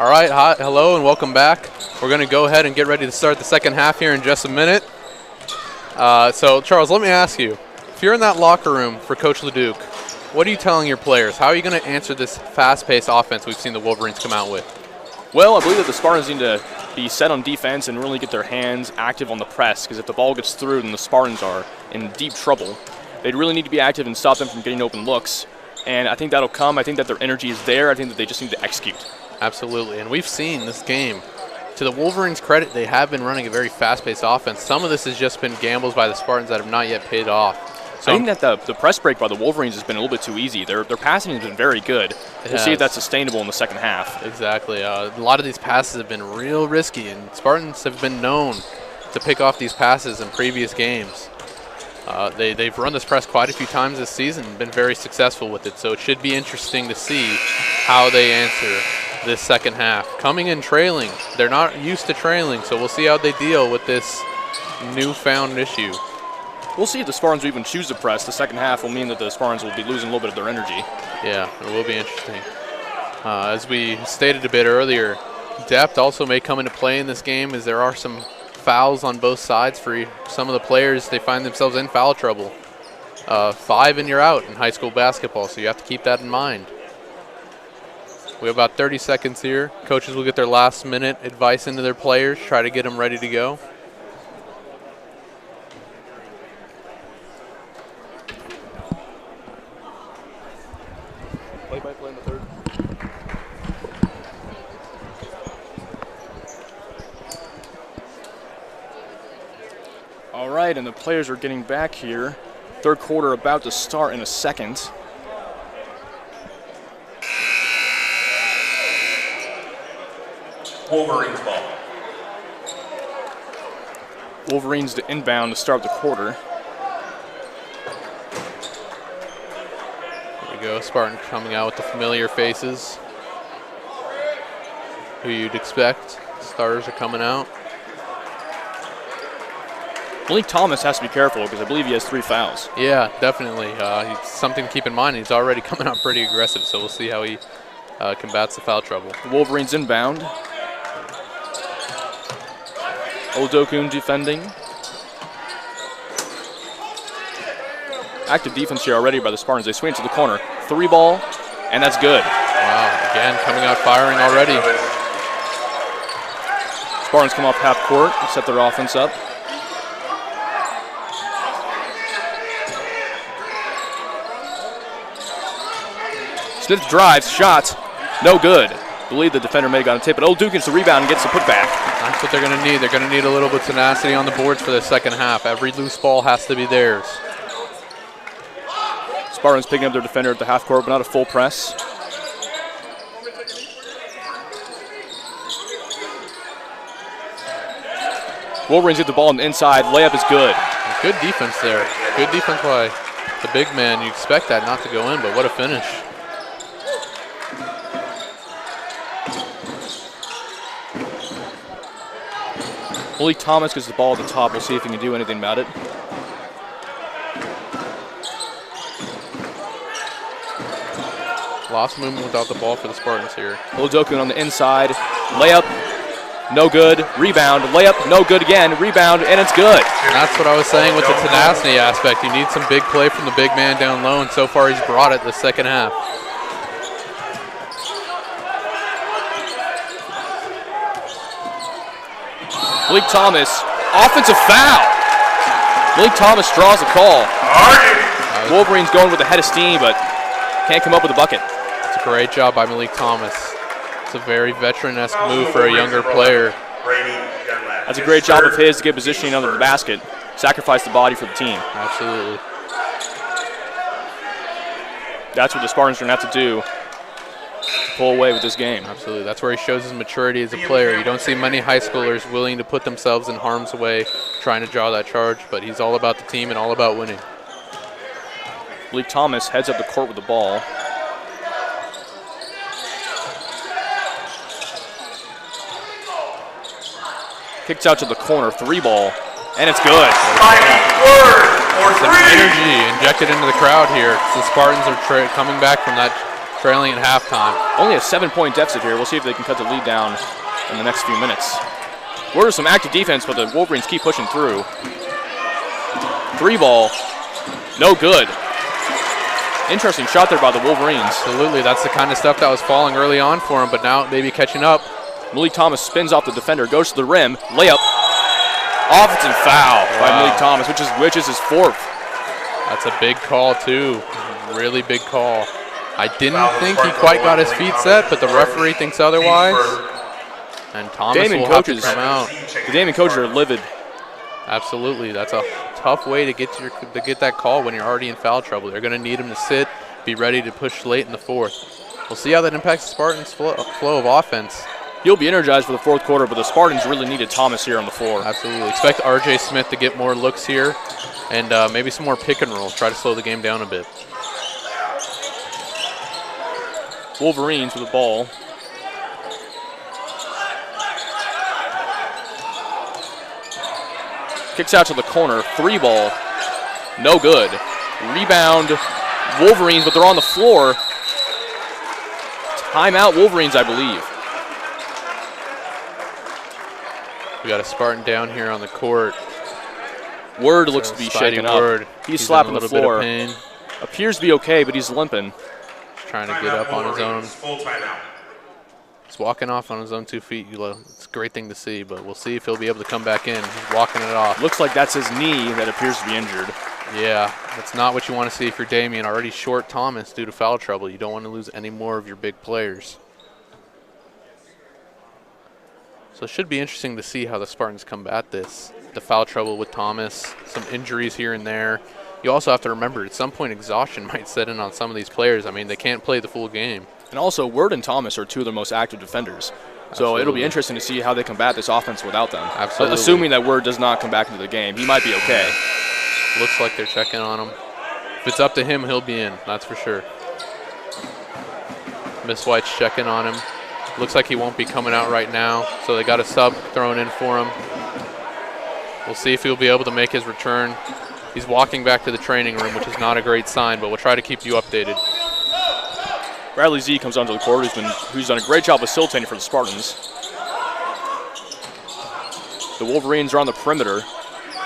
All right, hi, hello and welcome back. We're going to go ahead and get ready to start the second half here in just a minute. So, Charles, let me ask you, if you're in that locker room for Coach LeDuc, what are you telling your players? How are you going to answer this fast-paced offense we've seen the Wolverines come out with? Well, I believe that the Spartans need to be set on defense and really get their hands active on the press, because if the ball gets through, then the Spartans are in deep trouble. They'd really need to be active and stop them from getting open looks, and I think that'll come. I think that their energy is there. I think that they just need to execute. Absolutely, and we've seen this game. To the Wolverines' credit, they have been running a very fast-paced offense. Some of this has just been gambles by the Spartans that have not yet paid off. So I think that the press break by the Wolverines has been a little bit too easy. Their passing has been very good. We'll see if that's sustainable in the second half. Exactly. A lot of these passes have been real risky, and Spartans have been known to pick off these passes in previous games. They've run this press quite a few times this season and been very successful with it, so it should be interesting to see how they answer this second half. Coming in trailing, they're not used to trailing, so we'll see how they deal with this newfound issue. We'll see if the Spartans will even choose to press. The second half will mean that the Spartans will be losing a little bit of their energy. Yeah, it will be interesting. As we stated a bit earlier, depth also may come into play in this game, as there are some fouls on both sides for some of the players. They find themselves in foul trouble. 5 and you're out in high school basketball, so you have to keep that in mind. We have about 30 seconds here. Coaches will get their last minute advice into their players, try to get them ready to go. Play-by-play in the third. All right, and the players are getting back here. Third quarter about to start in a second. Wolverines ball. Wolverines to inbound to start the quarter. There we go, Spartan coming out with the familiar faces who you'd expect. Starters are coming out. Malik Thomas has to be careful because I believe he has 3 fouls. Yeah, definitely. It's something to keep in mind. He's already coming out pretty aggressive, so we'll see how he combats the foul trouble. The Wolverines inbound. Odokun defending. Active defense here already by the Spartans. They swing it to the corner. 3 ball, and that's good. Wow, again, coming out firing already. Spartans come off half court and set their offense up. Smith drives, shot, no good. I believe the defender may have gotten a tip, but Old Duke gets the rebound and gets the putback. That's what they're going to need. They're going to need a little bit of tenacity on the boards for the second half. Every loose ball has to be theirs. Spartans picking up their defender at the half court, but not a full press. Wolverines get the ball on the inside. Layup is good. Good defense there. Good defense by the big man. You expect that not to go in, but what a finish. Malik Thomas gets the ball at the top. We'll see if he can do anything about it. Lost movement without the ball for the Spartans here. Olodokun on the inside. Layup, no good. Rebound, layup, no good again. Rebound, and it's good. And that's what I was saying with the tenacity aspect. You need some big play from the big man down low, and so far he's brought it the second half. Malik Thomas, offensive foul. Malik Thomas draws the call. Wolverines going with a head of steam, but can't come up with a bucket. It's a great job by Malik Thomas. It's a very veteran-esque move for a younger player. That's a great job of his to get positioning under the basket, sacrifice the body for the team. Absolutely. That's what the Spartans are going to have to do to pull away with this game. Absolutely. That's where he shows his maturity as a player. You don't see many high schoolers willing to put themselves in harm's way trying to draw that charge, but he's all about the team and all about winning. Malik Thomas heads up the court with the ball. Kicks out to the corner, 3 ball, and it's good. Some energy injected into the crowd here. The Spartans are coming back from that trailing at halftime. Only a 7-point deficit here. We'll see if they can cut the lead down in the next few minutes. We're some active defense, but the Wolverines keep pushing through. 3 ball, no good. Interesting shot there by the Wolverines. Absolutely, that's the kind of stuff that was falling early on for him, but now maybe catching up. Malik Thomas spins off the defender, goes to the rim, layup. Offensive foul by Malik Thomas, which is his 4th. That's a big call too, really big call. I didn't think he quite got his feet set, but the referee thinks otherwise. And Thomas will have to come out. The Damien coaches are livid. Absolutely, that's a tough way to get that call when you're already in foul trouble. They're going to need him to sit, be ready to push late in the 4th. We'll see how that impacts the Spartans' flow of offense. He'll be energized for the 4th quarter, but the Spartans really needed Thomas here on the floor. Absolutely. Expect R.J. Smith to get more looks here and maybe some more pick and roll. Try to slow the game down a bit. Wolverines with the ball. Kicks out to the corner. 3 ball. No good. Rebound. Wolverines, but they're on the floor. Timeout Wolverines, I believe. We got a Spartan down here on the court. Word looks to be shaken up. He's slapping the floor. Bit of pain. Appears to be okay, but he's limping. He's trying to get up on his own. He's walking off on his own 2 feet. It's a great thing to see, but we'll see if he'll be able to come back in. He's walking it off. Looks like that's his knee that appears to be injured. Yeah, that's not what you want to see if you're Damien. Already short Thomas due to foul trouble. You don't want to lose any more of your big players. So it should be interesting to see how the Spartans combat this. The foul trouble with Thomas, some injuries here and there. You also have to remember, at some point, exhaustion might set in on some of these players. I mean, they can't play the full game. And also, Word and Thomas are 2 of their most active defenders. So Absolutely. It'll be interesting to see how they combat this offense without them. Absolutely. Assuming that Word does not come back into the game, he might be okay. Looks like they're checking on him. If it's up to him, he'll be in, that's for sure. Miss White's checking on him. Looks like he won't be coming out right now, so they got a sub thrown in for him. We'll see if he'll be able to make his return. He's walking back to the training room, which is not a great sign, but we'll try to keep you updated. Bradley Z comes onto the court, who's done a great job facilitating for the Spartans. The Wolverines are on the perimeter,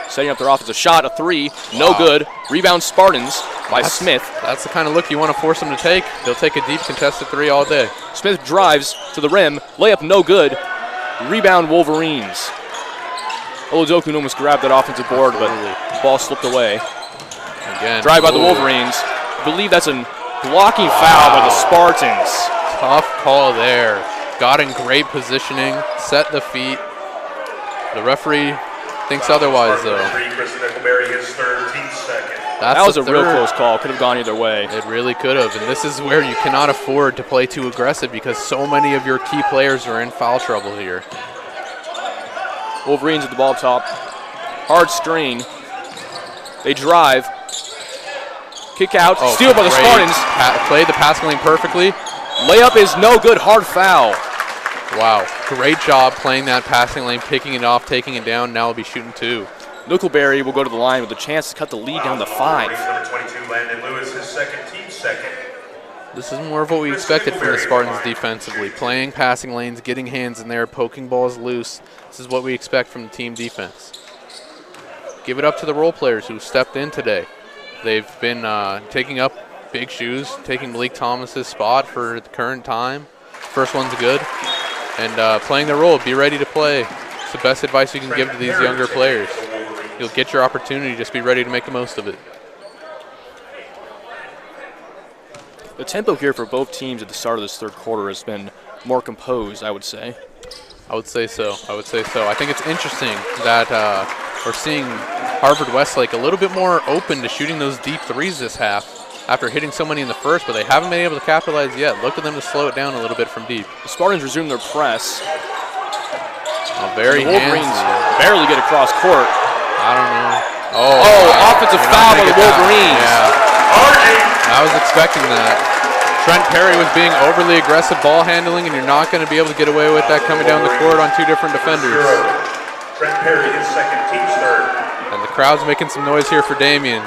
setting up their offensive shot. A 3, no good. Rebound Spartans by Smith. That's the kind of look you want to force them to take. They'll take a deep contested 3 all day. Smith drives to the rim, layup no good. Rebound Wolverines. Olodokun almost grabbed that offensive board, but the ball slipped away. Again, drive by the Wolverines. I believe that's a blocking foul by the Spartans. Tough call there. Got in great positioning, set the feet. The referee thinks otherwise, though. That was a real close call. Could have gone either way. It really could have, and this is where you cannot afford to play too aggressive because so many of your key players are in foul trouble here. Wolverines at the ball top. Hard screen. They drive. Kick out. Steal by the Spartans. Played the passing lane perfectly. Layup is no good. Hard foul. Wow. Great job playing that passing lane, picking it off, taking it down. Now we'll be shooting 2. Nickelberry will go to the line with a chance to cut the lead down to 5. Number 22, Landon Lewis, his team second. This is more of what we expected from the Spartans defensively. Playing passing lanes, getting hands in there, poking balls loose. This is what we expect from the team defense. Give it up to the role players who stepped in today. They've been taking up big shoes, taking Malik Thomas's spot for the current time. First one's good. And playing their role, be ready to play. It's the best advice you can give to these younger players. You'll get your opportunity, just be ready to make the most of it. The tempo here for both teams at the start of this 3rd quarter has been more composed, I would say. I would say so. I think it's interesting that we're seeing Harvard Westlake a little bit more open to shooting those deep 3s this half after hitting so many in the first, but they haven't been able to capitalize yet. Look at them to slow it down a little bit from deep. The Spartans resume their press. Very the Wolverines handsy. barely get across court. I don't know. Offensive foul by the Wolverines. Yeah. I was expecting that. Trent Perry was being overly aggressive ball handling, and you're not going to be able to get away with that coming down the court on 2 different defenders. Trent Perry, his second, team's 3rd. And the crowd's making some noise here for Damien.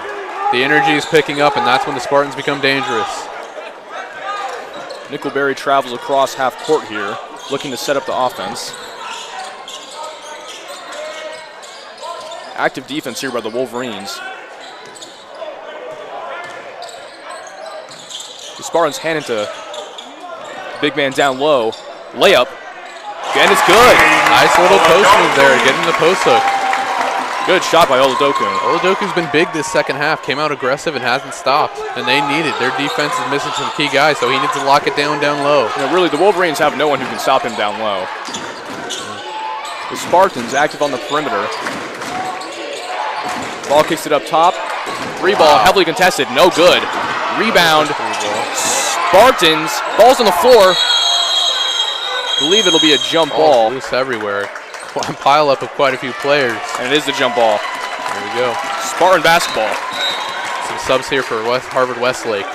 The energy is picking up, and that's when the Spartans become dangerous. Nickelberry travels across half court here, looking to set up the offense. Active defense here by the Wolverines. The Spartans hand into big man down low. Layup. And it's good. Nice little post move there, getting the post hook. Good shot by Oladokun. Oladoku's been big this second half, came out aggressive and hasn't stopped. And they need it. Their defense is missing some key guys, so he needs to lock it down low. You know, really, the Wolverines have no one who can stop him down low. The Spartans active on the perimeter. Ball kicks it up top. Three ball, heavily contested, no good. Rebound. Spartans, ball's on the floor. Believe it'll be a jump ball. Loose everywhere. Pile up of quite a few players. And it is the jump ball. There we go. Spartan basketball. Some subs here for Harvard Westlake.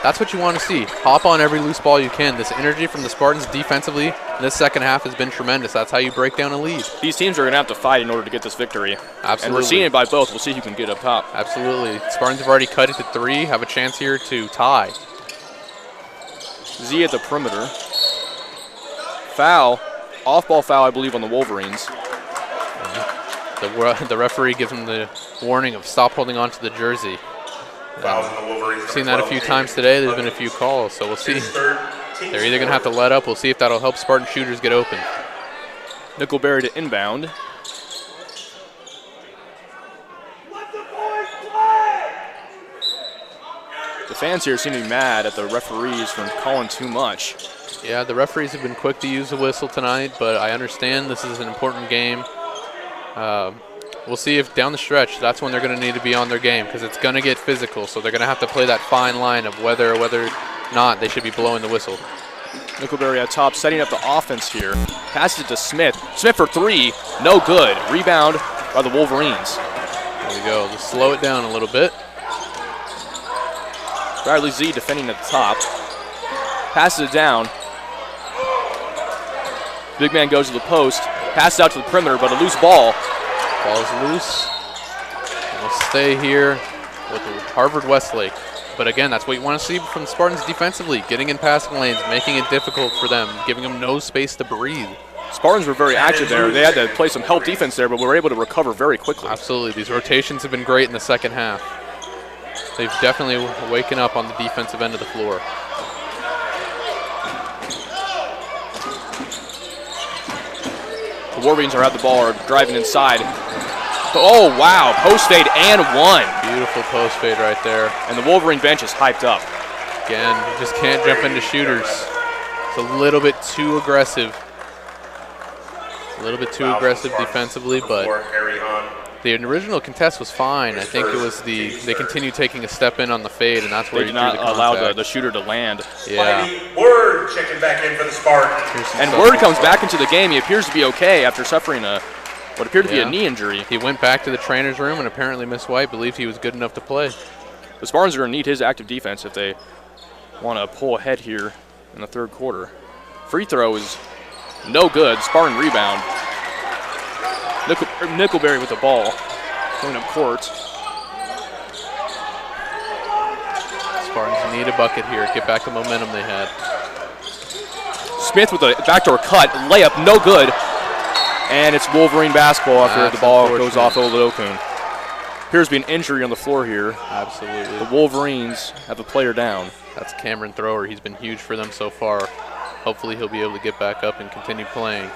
That's what you want to see. Hop on every loose ball you can. This energy from the Spartans defensively in this second half has been tremendous. That's how you break down a lead. These teams are going to have to fight in order to get this victory. Absolutely. And we're seeing it by both. We'll see who can get up top. Absolutely. Spartans have already cut it to 3, have a chance here to tie. Z at the perimeter. Foul. Off-ball foul, I believe, on the Wolverines. The referee gives him the warning of stop holding on to the jersey. We've seen that a few times today. There's been a few calls, so we'll see. They're either going to have to let up. We'll see if that'll help Spartan shooters get open. Nickelberry to inbound. The fans here seem to be mad at the referees for calling too much. Yeah, the referees have been quick to use the whistle tonight, but I understand this is an important game. We'll see if down the stretch, that's when they're going to need to be on their game because it's going to get physical. So they're going to have to play that fine line of whether or not they should be blowing the whistle. Nickelberry at top, setting up the offense here. Passes it to Smith. Smith for 3, no good. Rebound by the Wolverines. There we go. Just slow it down a little bit. Bradley Z defending at the top. Passes it down. Big man goes to the post. Passes out to the perimeter, but a loose ball. Ball's loose. And we'll stay here with Harvard Westlake. But again, that's what you want to see from the Spartans defensively. Getting in passing lanes, making it difficult for them, giving them no space to breathe. Spartans were very active there. They had to play some help defense there, but were able to recover very quickly. Absolutely. These rotations have been great in the second half. They've definitely waken up on the defensive end of the floor. The Wolverines are at the ball, are driving inside. Oh, wow, post fade and 1. Beautiful post fade right there. And the Wolverine bench is hyped up. Again, you just can't jump into shooters. It's a little bit too aggressive. A little bit too aggressive defensively, but the original contest was fine. I think it was they continued taking a step in on the fade, and that's where they did not allow the shooter to land. Yeah. Word checking back in for the Spartans. And Word comes back into the game. He appears to be okay after suffering what appeared to be a knee injury. He went back to the trainer's room, and apparently Miss White believed he was good enough to play. The Spartans are going to need his active defense if they want to pull ahead here in the third quarter. Free throw is no good. Spartan rebound. Nickelberry with the ball, going up court. Spartans need a bucket here. Get back the momentum they had. Smith with a backdoor cut, layup, no good. And it's Wolverine basketball after the ball goes off Oladokun. Appears to be an injury on the floor here. Absolutely. The Wolverines have a player down. That's Cameron Thrower. He's been huge for them so far. Hopefully he'll be able to get back up and continue playing.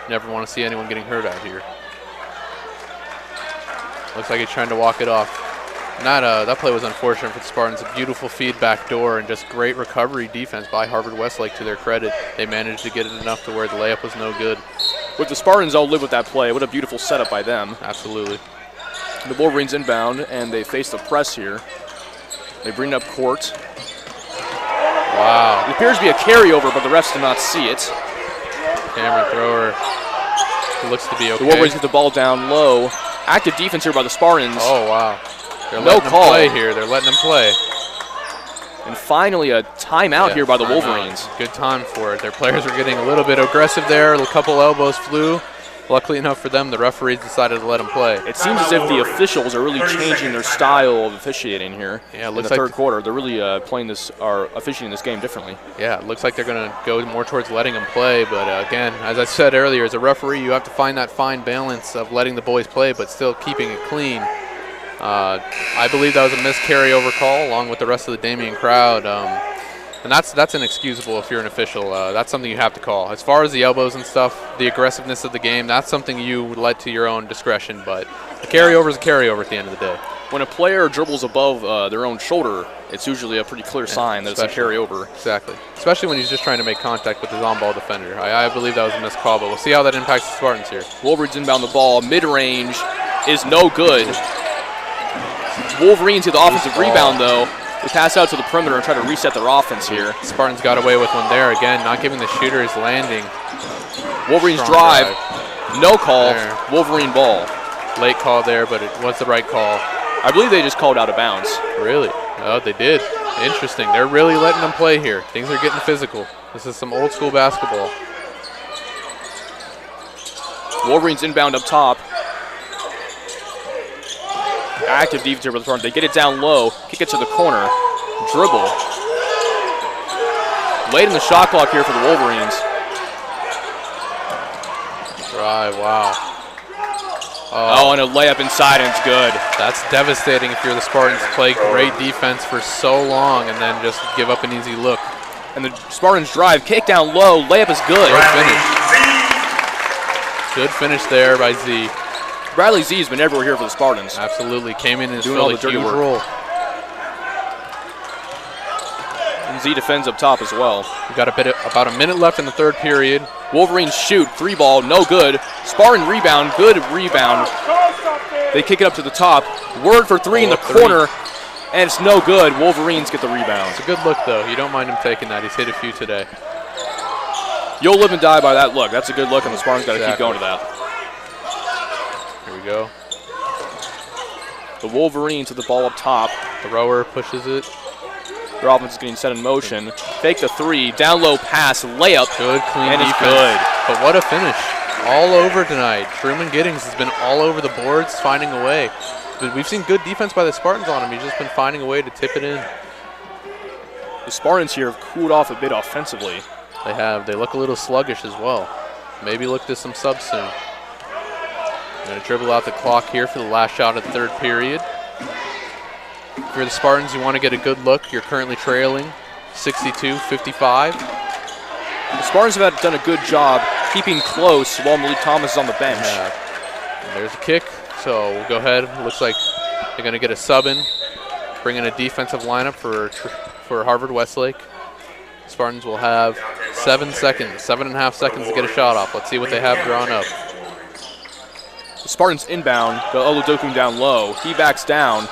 Never want to see anyone getting hurt out here. Looks like he's trying to walk it off. That play was unfortunate for the Spartans. A beautiful feedback door and just great recovery defense by Harvard Westlake to their credit. They managed to get it enough to where the layup was no good. With the Spartans all live with that play. What a beautiful setup by them. Absolutely. The Wolverines inbound, and they face the press here. They bring it up court. Wow. It appears to be a carryover, but the refs do not see it. Cameron Thrower looks to be okay. The Wolverines get the ball down low. Active defense here by the Spartans. Oh, wow. They're no letting call. them play here. They're letting them play. And finally a timeout here by the Wolverines. Good time for it. Their players were getting a little bit aggressive there. A couple elbows flew. luckily enough for them, the referees decided to let him play. It seems as if the officials are really changing their style of officiating here. Yeah, it in looks the like third quarter. They're really officiating this game differently. Yeah, it looks like they're going to go more towards letting him play. But again, as I said earlier, as a referee, you have to find that fine balance of letting the boys play but still keeping it clean. I believe that was a missed carryover call along with the rest of the Damien crowd. And that's inexcusable if you're an official. That's something you have to call. As far as the elbows and stuff, the aggressiveness of the game, that's something you let to your own discretion. But a carryover is a carryover at the end of the day. When a player dribbles above their own shoulder, it's usually a pretty clear sign that it's a carryover. Exactly. Especially when he's just trying to make contact with his on-ball defender. I believe that was a missed call, but we'll see how that impacts the Spartans here. Wolverines inbound the ball. Mid-range is no good. Wolverines get the offensive rebound, though. They pass out to the perimeter and try to reset their offense here. Spartans got away with one there. Again, not giving the shooter his landing. Wolverines Strong drive. No call. There. Wolverine ball. Late call there, but it was the right call. I believe they just called out of bounds. Really? Oh, they did. Interesting. They're really letting them play here. Things are getting physical. This is some old school basketball. Wolverines inbound up top. Active defense here with the front. They get it down low, kick it to the corner, dribble. Late in the shot clock here for the Wolverines. Drive, wow. Oh, and a layup inside, and it's good. That's devastating if you're the Spartans. Play great defense for so long and then just give up an easy look. And the Spartans drive, kick down low, layup is good. Good finish. Good finish there by Z. Bradley Z has been everywhere here for the Spartans. Absolutely. Came in and doing all filled the a dirty huge work. role. And Z defends up top as well. We've got about a minute left in the third period. Wolverines shoot, 3-ball, no good. Spartan rebound, good rebound. They kick it up to the top. Word for three in the corner, and it's no good. Wolverines get the rebound. It's a good look, though. You don't mind him taking that. He's hit a few today. You'll live and die by that look. That's a good look, and the Spartans got to keep going to that. Here we go. The Wolverines with the ball up top. Thrower pushes it. Their offense is getting set in motion. Fake the three, down low pass, layup. Good, clean and defense. It's good. But what a finish. All over tonight. Truman Giddings has been all over the boards, finding a way. But we've seen good defense by the Spartans on him. He's just been finding a way to tip it in. The Spartans here have cooled off a bit offensively. They have. They look a little sluggish as well. Maybe look to some subs soon. I'm going to dribble out the clock here for the last shot of the third period. If you're the Spartans, you want to get a good look. You're currently trailing 62-55. The Spartans have done a good job keeping close while Malik Thomas is on the bench. And there's a kick, so we'll go ahead. Looks like they're going to get a sub in, bring in a defensive lineup for Harvard Westlake. Spartans will have 7 seconds, 7.5 seconds to get a shot off. Let's see what they have drawn up. The Spartans inbound, the Oludokun down low. He backs down.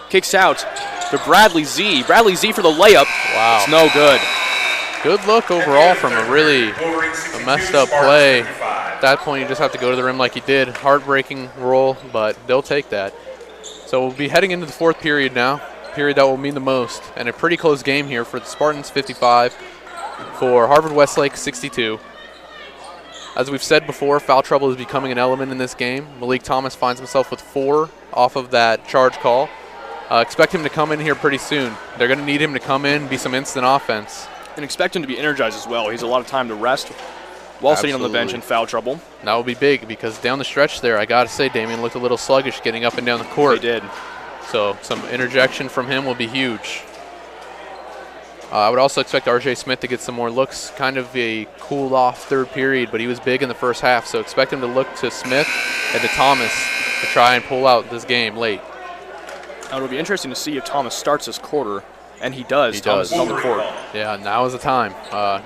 Kicks out to Bradley Z. Bradley Z for the layup. Wow. It's no good. Good look overall from a really messed up play. At that point, you just have to go to the rim like he did. Heartbreaking roll, but they'll take that. So we'll be heading into the fourth period now. Period that will mean the most. And a pretty close game here for the Spartans, 55. For Harvard Westlake, 62. As we've said before, foul trouble is becoming an element in this game. Malik Thomas finds himself with 4 off of that charge call. Expect him to come in here pretty soon. They're going to need him to come in, be some instant offense. And expect him to be energized as well. He has a lot of time to rest while sitting on the bench in foul trouble. That will be big because down the stretch there, I got to say, Damien looked a little sluggish getting up and down the court. He did. So some interjection from him will be huge. I would also expect R.J. Smith to get some more looks. Kind of a cooled off third period, but he was big in the first half. So expect him to look to Smith and to Thomas to try and pull out this game late. It'll be interesting to see if Thomas starts this quarter, and he does. He Thomas is on the court. Yeah, now is the time.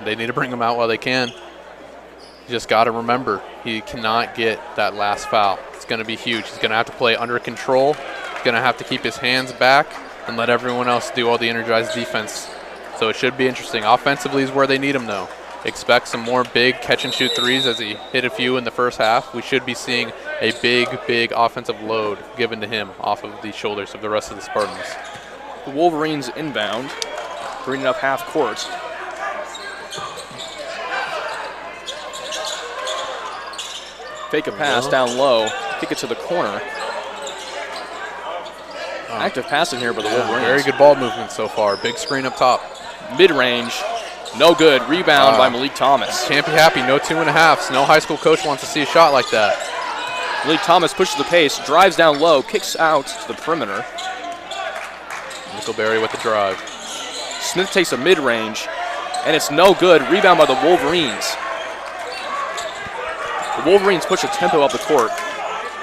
They need to bring him out while they can. You just got to remember, he cannot get that last foul. It's going to be huge. He's going to have to play under control. He's going to have to keep his hands back and let everyone else do all the energized defense. So it should be interesting. Offensively is where they need him, though. Expect some more big catch-and-shoot threes as he hit a few in the first half. We should be seeing a big offensive load given to him off of the shoulders of the rest of the Spartans. The Wolverines inbound, bringing up half court. Fake a pass down low, kick it to the corner. Active passing here by the Wolverines. Very good ball movement so far. Big screen up top. Mid-range, no good. Rebound by Malik Thomas. Can't be happy. No 2.5s. No high school coach wants to see a shot like that. Malik Thomas pushes the pace, drives down low, kicks out to the perimeter. Nickelberry with the drive. Smith takes a mid-range, and it's no good. Rebound by the Wolverines. The Wolverines push the tempo up the court,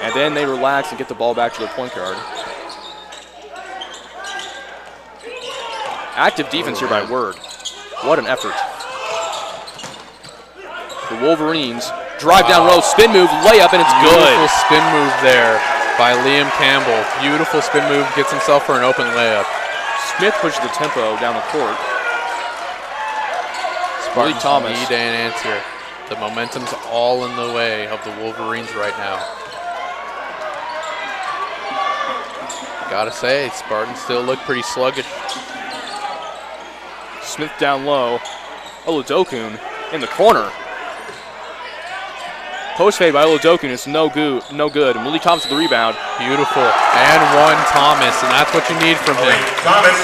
and then they relax and get the ball back to their point guard. Active defense here by Word. What an effort. The Wolverines drive down low, spin move, layup, and it's good. Beautiful spin move there by Liam Campbell. Beautiful spin move, gets himself for an open layup. Smith pushes the tempo down the court. Spartans Thomas. need an answer. The momentum's all in the way of the Wolverines right now. Gotta say, Spartans still look pretty sluggish. Smith down low. Oludokun in the corner. Post fade by Oludokun. It's no good. Malik Thomas with the rebound. Beautiful. And one Thomas, and that's what you need from him. Thomas.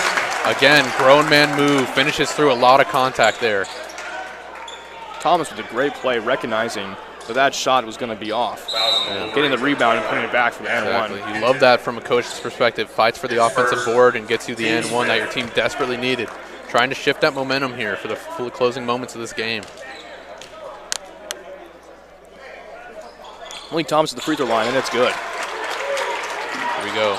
Again, grown man move. Finishes through a lot of contact there. Thomas with a great play, recognizing that shot was going to be off. Getting the rebound and putting it back for the and one. You love that from a coach's perspective. Fights for the offensive board and gets you the and one that your team desperately needed. Trying to shift that momentum here for the closing moments of this game. Malik Thomas at the free throw line, and it's good. Here we go.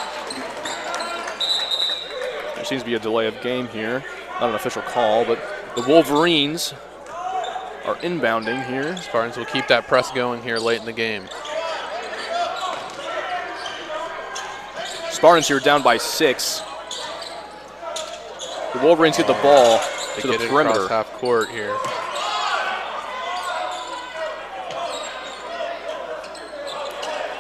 There seems to be a delay of game here. Not an official call, but the Wolverines are inbounding here. Spartans will keep that press going here late in the game. Spartans here down by 6. The Wolverines get the ball to the Get it perimeter. across half court here.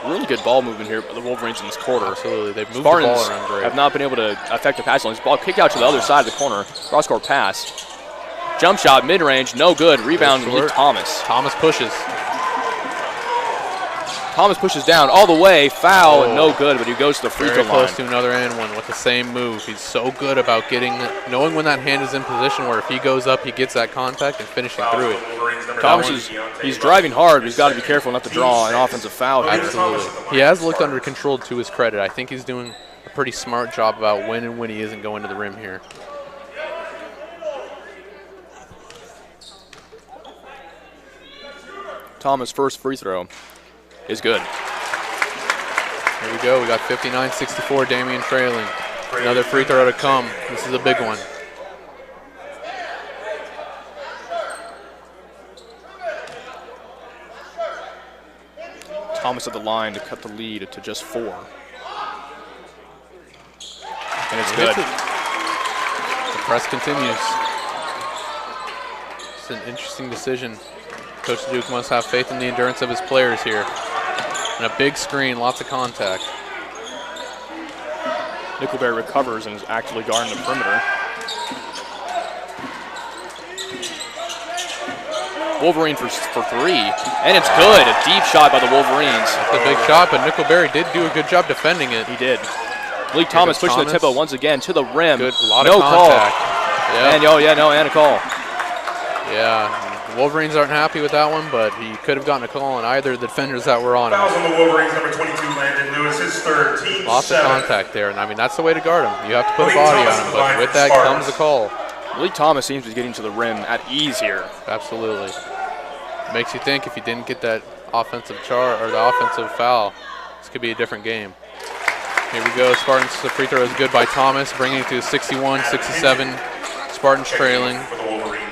Really good ball movement here by the Wolverines in this quarter. Absolutely, they've moved Spartans the ball around great. have not been able to affect the pass lane. This ball kicked out to the other side of the corner. Cross-court pass. Jump shot, mid-range, no good. Rebound, Malik Thomas. Thomas pushes. Thomas pushes down all the way. Foul, and no good, but he goes to the free throw Very line. close to another and one with the same move. He's so good about knowing when that hand is in position where if he goes up, he gets that contact and finishing through it. Thomas he's driving hard, but he's got to be careful not to draw an offensive foul here. Absolutely. He has looked under control to his credit. I think he's doing a pretty smart job about when and when he isn't going to the rim here. Thomas' first free throw is good. Here we go. We got 59-64, Damien trailing. Another free throw to come. This is a big one. Thomas at the line to cut the lead to just 4. And it's good. The press continues. It's an interesting decision. Coach Duke must have faith in the endurance of his players here. And a big screen, lots of contact. Nickelberry recovers and is actively guarding the perimeter. Wolverine for 3, and it's good. A deep shot by the Wolverines. It's a big shot, but Nickelberry did do a good job defending it. He did. Malik Thomas pushing the tempo once again to the rim. Good, a lot no of contact. Call. Yep. And a call. Yeah, the Wolverines aren't happy with that one, but he could have gotten a call on either of the defenders that were on him. Fouls on the Wolverines, number 22, Landon Lewis, his third, team Lots 7. of contact there, and I mean, that's the way to guard him. You have to put a body on him, but with that comes a call. Malik Thomas seems to be getting to the rim at ease here. Absolutely. Makes you think if he didn't get that offensive the offensive foul, this could be a different game. Here we go. Spartans, the free throw is good by Thomas, bringing it to 61-67. Spartans trailing. For the Wolverines.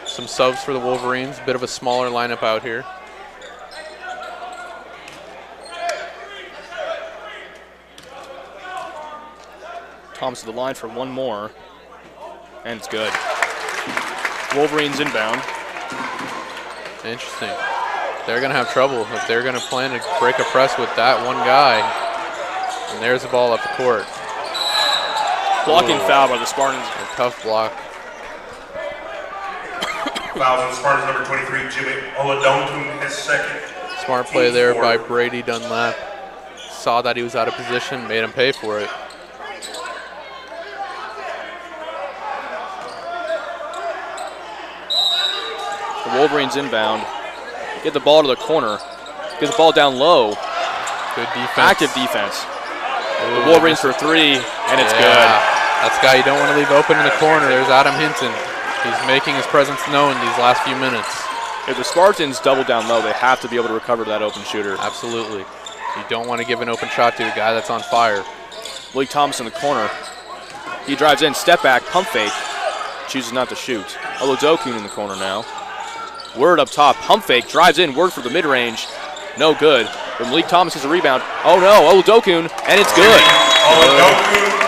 Some subs for the Wolverines. Bit of a smaller lineup out here. Thomas to the line for one more, and it's good. Wolverines inbound. Interesting. They're going to have trouble if they're going to plan to break a press with that one guy. And there's the ball up the court. Blocking foul by the Spartans. A tough block. Fouls on Spartans, number 23, Jimmy Oludokun, his second. Smart play there by Brady Dunlap. Saw that he was out of position, made him pay for it. The Wolverines inbound. Get the ball to the corner. Get the ball down low. Good defense. Active defense. The Wolverines for three, and it's good. That's a guy you don't want to leave open in the corner. There's Adam Hinton. He's making his presence known these last few minutes. If the Spartans double down low, they have to be able to recover that open shooter. Absolutely. You don't want to give an open shot to a guy that's on fire. Malik Thomas in the corner. He drives in, step back, pump fake. Chooses not to shoot. Olodokun in the corner now. Word up top, pump fake, drives in, Word for the mid-range. No good. But Malik Thomas has a rebound. Oh no, Olodokun, and it's good.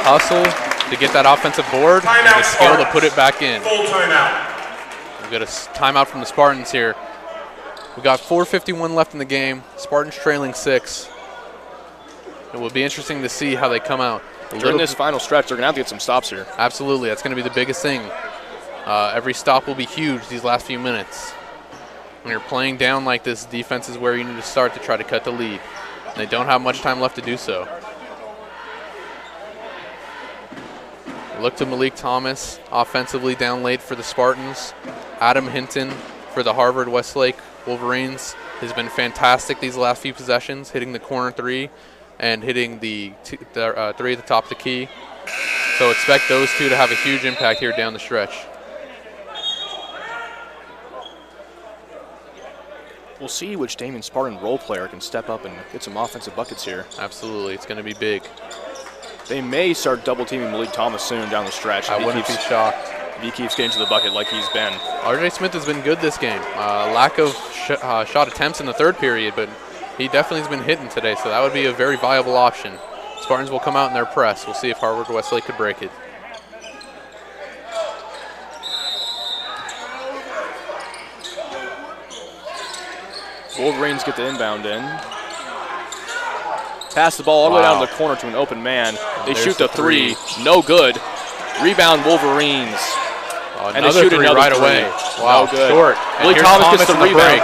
Hustle to get that offensive board, and the skill to put it back in. Full timeout. We've got a timeout from the Spartans here. We got 4:51 left in the game. Spartans trailing 6. It will be interesting to see how they come out. During this final stretch, they're going to have to get some stops here. Absolutely, that's going to be the biggest thing. Every stop will be huge these last few minutes. When you're playing down like this, defense is where you need to start to try to cut the lead. And they don't have much time left to do so. Look to Malik Thomas, offensively down late for the Spartans. Adam Hinton for the Harvard Westlake Wolverines has been fantastic these last few possessions, hitting the corner three and hitting the three at the top of the key. So expect those two to have a huge impact here down the stretch. We'll see which Damien Spartan role player can step up and get some offensive buckets here. Absolutely, it's going to be big. They may start double teaming Malik Thomas soon down the stretch. I wouldn't be shocked. If he keeps getting to the bucket like he's been. RJ Smith has been good this game. Lack of shot attempts in the third period, but he definitely has been hitting today, so that would be a very viable option. Spartans will come out in their press. We'll see if Harvard Westlake could break it. Wolverines get the inbound in. Pass the ball all the way down to the corner to an open man. They shoot the three. No good. Rebound Wolverines. And they shoot another right away. Wow, no good. Short. Malik Thomas gets the rebound.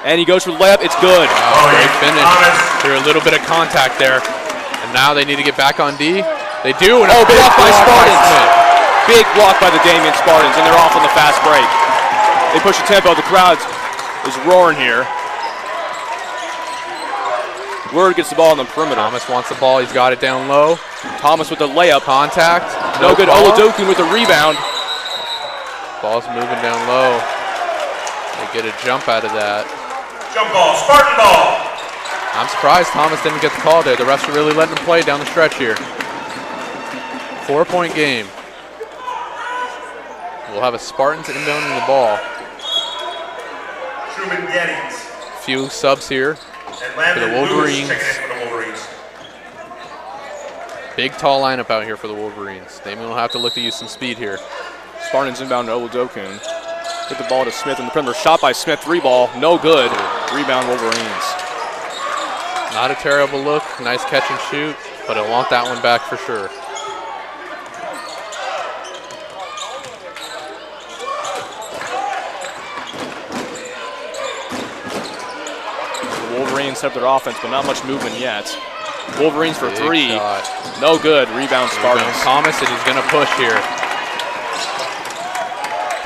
And he goes for the layup. It's good. Wow, great finish. There's a little bit of contact there. And now they need to get back on D. They do. And block by Spartans. Big block by the Damien Spartans, and they're off on the fast break. They push the tempo. The crowd is roaring here. Word gets the ball on the perimeter. Thomas wants the ball. He's got it down low. Thomas with the layup. Contact. No good. Olodokun with the rebound. Ball's moving down low. They get a jump out of that. Jump ball, Spartan ball. I'm surprised Thomas didn't get the call there. The refs are really letting him play down the stretch here. 4-point game. We'll have a Spartans inbounding the ball. Truman Gettys. Few subs here for the Wolverines. Big tall lineup out here for the Wolverines. Damien will have to look to use some speed here. Spartans inbound to Olodokun. Get the ball to Smith in the perimeter. Shot by Smith, 3-ball, no good. Rebound Wolverines. Not a terrible look, nice catch and shoot, but I want that one back for sure. The Wolverines have their offense, but not much movement yet. Wolverines for Big three. Shot. No good. Rebound Spartans. Thomas, and he's going to push here.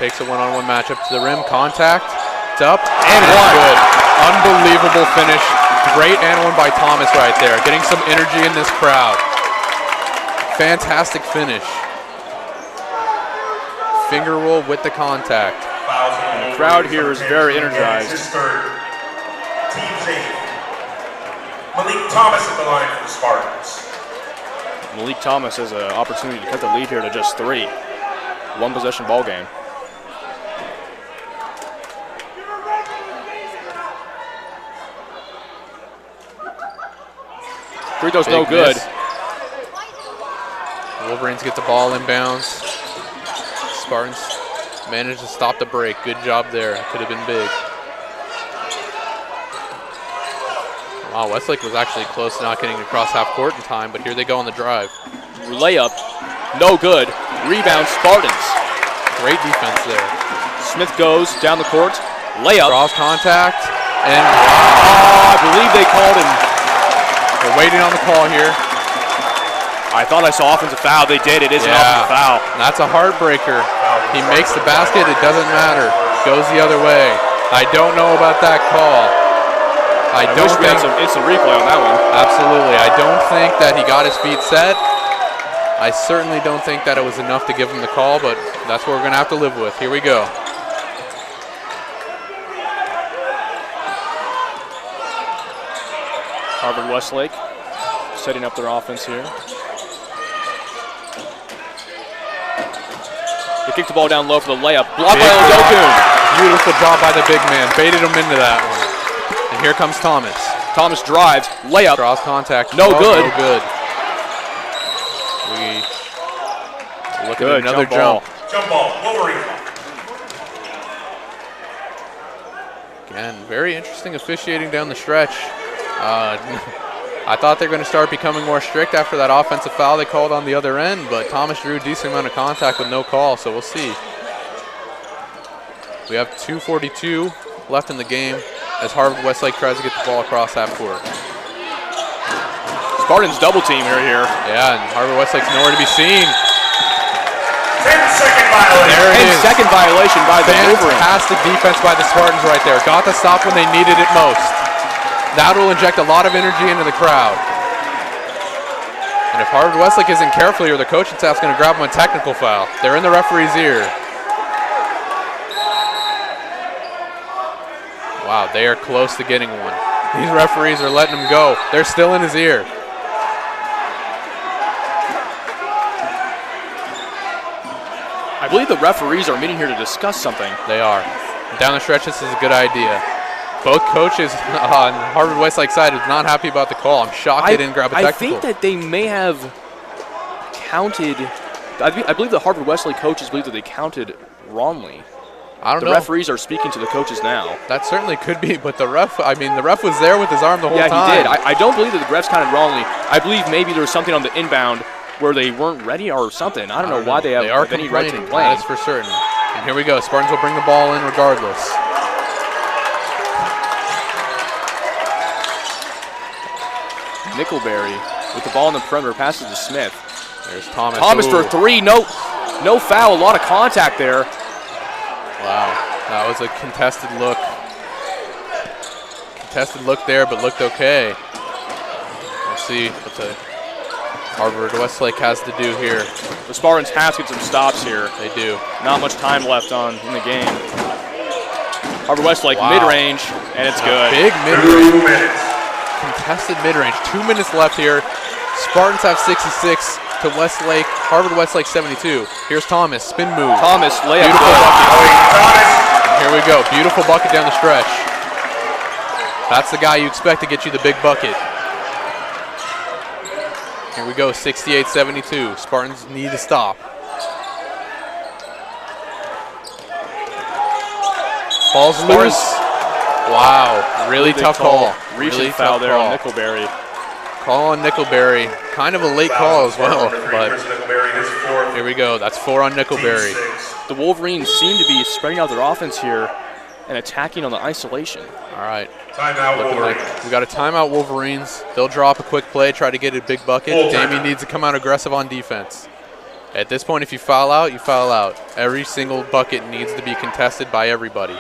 Takes a one-on-one matchup to the rim. Contact. It's up. And it's good. Unbelievable finish. Great and one by Thomas right there. Getting some energy in this crowd. Fantastic finish. Finger roll with the contact. And the crowd here is very energized. Team's 8. Malik Thomas at the line for the Spartans. Malik Thomas has an opportunity to cut the lead here to just 3. One possession ball game. Free throw's no good. Miss. Wolverines get the ball inbounds. Spartans managed to stop the break. Good job there. Could have been big. Wow, Westlake was actually close to not getting across half court in time, but here they go on the drive. Layup, no good. Rebound Spartans. Great defense there. Smith goes down the court, Layup. Draws contact. And I believe they called him. we're waiting on the call here. I thought I saw offensive foul. They did. It is an offensive foul. And that's a heartbreaker. He makes the basket. It doesn't matter. Goes the other way. I don't know about that call. I don't wish we had think some instant replay on that one. Absolutely. I don't think that he got his feet set. I certainly don't think that it was enough to give him the call, but that's what we're going to have to live with. Here we go. Harvard Westlake setting up their offense here. They kicked the ball down low for the layup. Blocked by Odokun. Beautiful job by the big man. Baited him into that one. And here comes Thomas. Thomas drives. Layup. Draws contact. No good. No good. We look at another jump. Jump ball. Wolverine. Again, very interesting officiating down the stretch. I thought they were going to start becoming more strict after that offensive foul they called on the other end, but Thomas drew a decent amount of contact with no call, so we'll see. We have 2:42 left in the game as Harvard Westlake tries to get the ball across half court. Spartans double team here. Yeah, and Harvard Westlake's nowhere to be seen. 10-second violation. There it is. 10-second violation by the Wolverine. Fantastic defense by the Spartans right there. Got the stop when they needed it most. That will inject a lot of energy into the crowd. And if Harvard Westlake isn't careful here, the coaching staff's going to grab them a technical foul. They're in the referee's ear. Wow, they are close to getting one. These referees are letting him go. They're still in his ear. I believe the referees are meeting here to discuss something. They are. Down the stretch, this is a good idea. Both coaches on Harvard Westlake side is not happy about the call. I'm shocked they didn't grab a technical. I think that they may have counted. I believe the Harvard Westlake coaches believe that they counted wrongly. I don't know. The referees are speaking to the coaches now. That certainly could be, but the ref was there with his arm the whole time. Yeah, he did. I don't believe that the refs counted wrongly. I believe maybe there was something on the inbound where they weren't ready or something. I don't know why they have any right to complain. That's for certain. And here we go. Spartans will bring the ball in regardless. Nickelberry with the ball in the perimeter, passes to Smith. There's Thomas. Thomas for three. No foul. A lot of contact there. Wow, that was a contested look. Contested look there, but looked okay. Let's see what the Harvard Westlake has to do here. The Spartans have to get some stops here. They do. Not much time left in the game. Harvard Westlake mid-range, and it's good. Big mid-range. Contested mid-range. 2 minutes left here. Spartans have 66 to Westlake. Harvard Westlake 72. Here's Thomas. Spin move. Thomas, layup. Beautiful bucket. Here we go. Beautiful bucket down the stretch. That's the guy you expect to get you the big bucket. Here we go. 68-72. Spartans need to stop. Ball's loose. Wow, really tough call. Reaching foul there on Nickelberry. Call on Nickelberry. Kind of a late call as well, but here we go. That's 4 on Nickelberry. The Wolverines seem to be spreading out their offense here and attacking on the isolation. All right. Timeout, Wolverines. We got a timeout, Wolverines. They'll draw up a quick play, try to get a big bucket. Damien needs to come out aggressive on defense. At this point, if you foul out, you foul out. Every single bucket needs to be contested by everybody.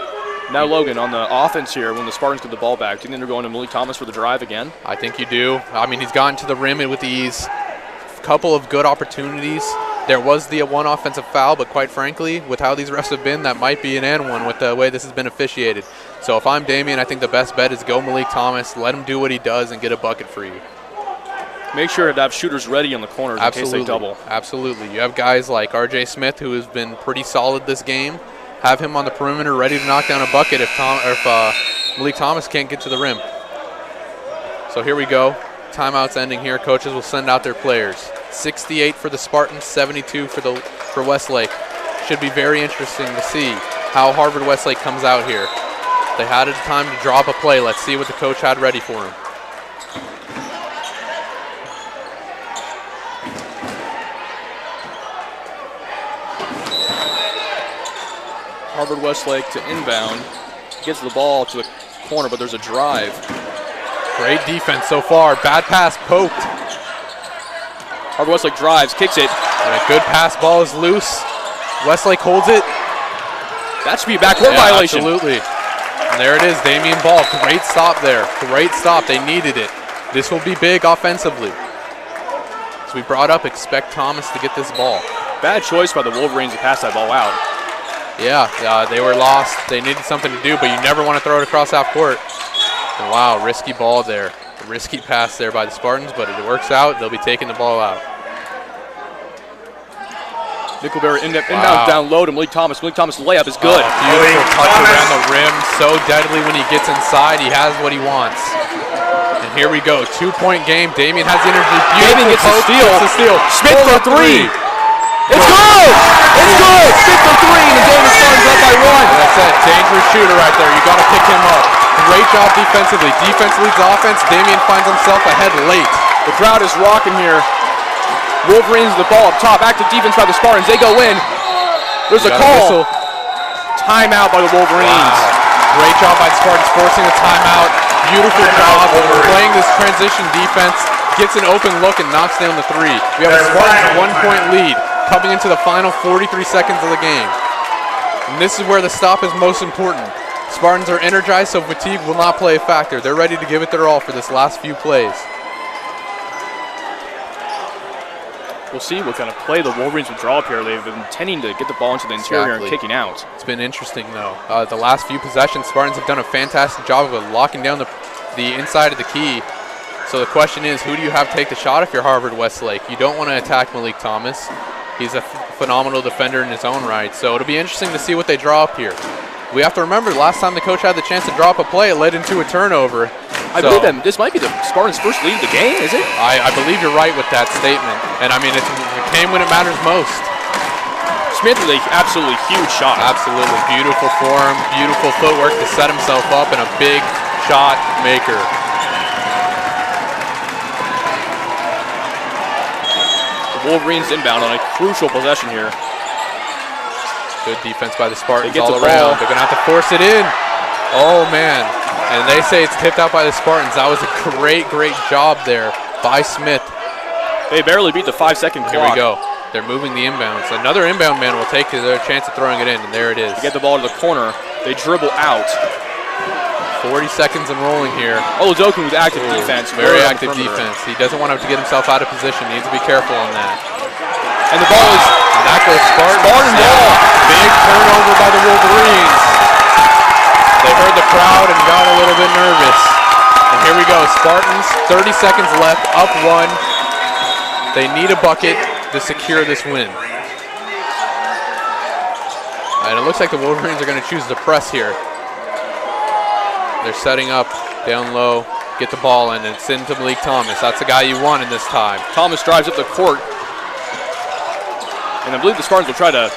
Now, Logan, on the offense here, when the Spartans get the ball back, do you think they're going to Malik Thomas for the drive again? I think you do. I mean, he's gotten to the rim with ease. A couple of good opportunities. There was the one offensive foul, but quite frankly, with how these refs have been, that might be an and one with the way this has been officiated. So if I'm Damien, I think the best bet is go Malik Thomas, let him do what he does, and get a bucket for you. Make sure to have shooters ready on the corners in case they double. Absolutely. You have guys like R.J. Smith, who has been pretty solid this game. Have him on the perimeter ready to knock down a bucket if Malik Thomas can't get to the rim. So here we go. Timeout's ending here. Coaches will send out their players. 68 for the Spartans, 72 for Westlake. Should be very interesting to see how Harvard Westlake comes out here. They had a time to drop a play. Let's see what the coach had ready for him. Harvard Westlake to inbound. gets the ball to the corner, but there's a drive. Great defense so far. Bad pass poked. Harvard Westlake drives, kicks it. And a good pass, ball is loose. Westlake holds it. That should be a backcourt violation. Absolutely. And there it is, Damien ball. Great stop there. Great stop. They needed it. This will be big offensively. As we brought up, expect Thomas to get this ball. Bad choice by the Wolverines to pass that ball out. Yeah, they were lost. They needed something to do, but you never want to throw it across half court. And wow, risky ball there. A risky pass there by the Spartans, but it works out. They'll be taking the ball out. Nickelberry inbound down low to Malik Thomas. Malik Thomas' layup is good. Beautiful touch around the rim. So deadly when he gets inside. He has what he wants. And here we go. 2-point game. Damien has the energy. Damien gets a steal. Smith for three. It's good! It's good! Smith for three, and the Damien Spartans up by one. That's a dangerous shooter right there. You got to pick him up. Great job defensively. Defense leads offense. Damien finds himself ahead late. The crowd is rocking here. Wolverines the ball up top. Active defense by the Spartans. They go in. There's a call. Timeout by the Wolverines. Wow. Great job by the Spartans forcing a timeout. Beautiful job playing this transition defense. Gets an open look and knocks down the three. We have a Spartans 1-point lead coming into the final 43 seconds of the game. And this is where the stop is most important. Spartans are energized, so fatigue will not play a factor. They're ready to give it their all for this last few plays. We'll see what kind of play the Wolverines will draw up here. They've been intending to get the ball into the interior and kicking out. It's been interesting, though. The last few possessions, Spartans have done a fantastic job of locking down the inside of the key. So the question is, who do you have take the shot if you're Harvard Westlake? You don't want to attack Malik Thomas. He's a phenomenal defender in his own right. So it'll be interesting to see what they draw up here. We have to remember, last time the coach had the chance to drop a play, it led into a turnover. I believe this might be the Spartans' first lead of the game, is it? I believe you're right with that statement. And I mean, it came when it matters most. Smith with an absolutely huge shot. Absolutely. Beautiful form, beautiful footwork to set himself up, and a big shot maker. The Wolverines inbound on a crucial possession here. Good defense by the Spartans all around. They're going to have to force it in. Oh, man. And they say it's tipped out by the Spartans. That was a great, great job there by Smith. They barely beat the 5-second clock. Here we go. They're moving the inbounds. Another inbound man will take their chance of throwing it in, and there it is. They get the ball to the corner. They dribble out. 40 seconds and rolling here. Olodoku with active defense. Very active defense. He doesn't want him to get himself out of position. He needs to be careful on that. And the ball is... And that goes Spartan. Spartan ball. Big turnover by the Wolverines. They heard the crowd and got a little bit nervous. And here we go. Spartans, 30 seconds left, up one. They need a bucket to secure this win. And it looks like the Wolverines are going to choose to press here. They're setting up down low, get the ball in, and it's into Malik Thomas. That's the guy you want in this time. Thomas drives up the court. And I believe the Spartans will try to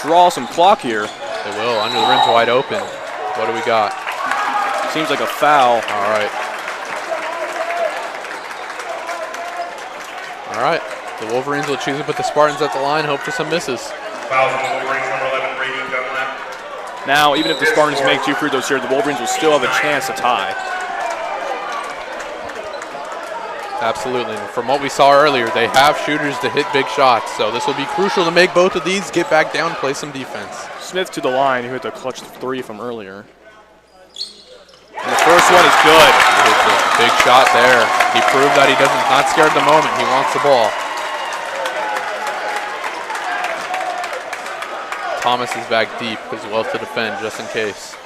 draw some clock here. They will. Under the rim's wide open. What do we got? Seems like a foul. All right. All right. The Wolverines will choose to put the Spartans at the line, hope for some misses. Foul on the Wolverines, number 11, Brady Dunlap. Now, even if the Spartans make 2 free throws here, the Wolverines will still have a chance to tie. Absolutely. And from what we saw earlier, they have shooters to hit big shots. So this will be crucial to make both of these get back down, play some defense. Smith to the line, who hit the clutch 3 from earlier. And the first one is good. He hits a big shot there. He proved that he not scared of the moment. He wants the ball. Thomas is back deep as well to defend, just in case.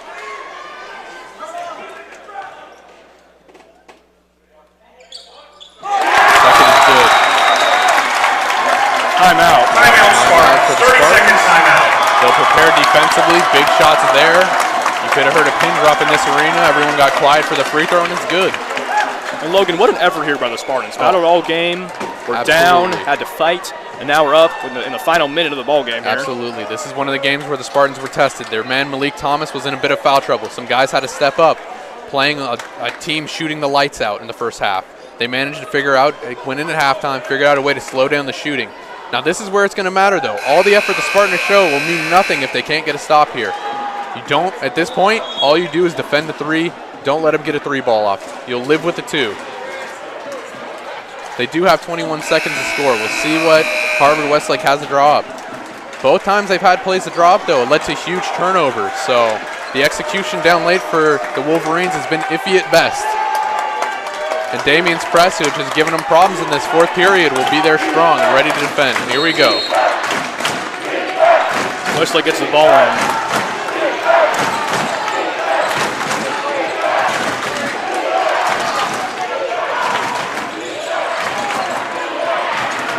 Second is good. Timeout. Timeout, Spartans. 30-second timeout. They'll prepare defensively. Big shots there. You could have heard a pin drop in this arena. Everyone got quiet for the free throw, and it's good. And Logan, what an effort here by the Spartans. Battled all game. We're Absolutely. down, had to fight, and now we're up in the final minute of the ball game here. Absolutely. This is one of the games where the Spartans were tested. Their man Malik Thomas was in a bit of foul trouble. Some guys had to step up, playing a team shooting the lights out in the first half. They managed to went in at halftime, figured out a way to slow down the shooting. Now this is where it's going to matter, though. All the effort the Spartans show will mean nothing if they can't get a stop here. You don't, at this point, all you do is defend the 3. Don't let them get a 3 ball off. You'll live with the 2. They do have 21 seconds to score. We'll see what Harvard Westlake has to draw up. Both times they've had plays to draw up, though, it led to huge turnovers. So the execution down late for the Wolverines has been iffy at best. And Damien's press, which has given them problems in this 4th period, will be there strong and ready to defend. Here we go. Westlake gets the ball in.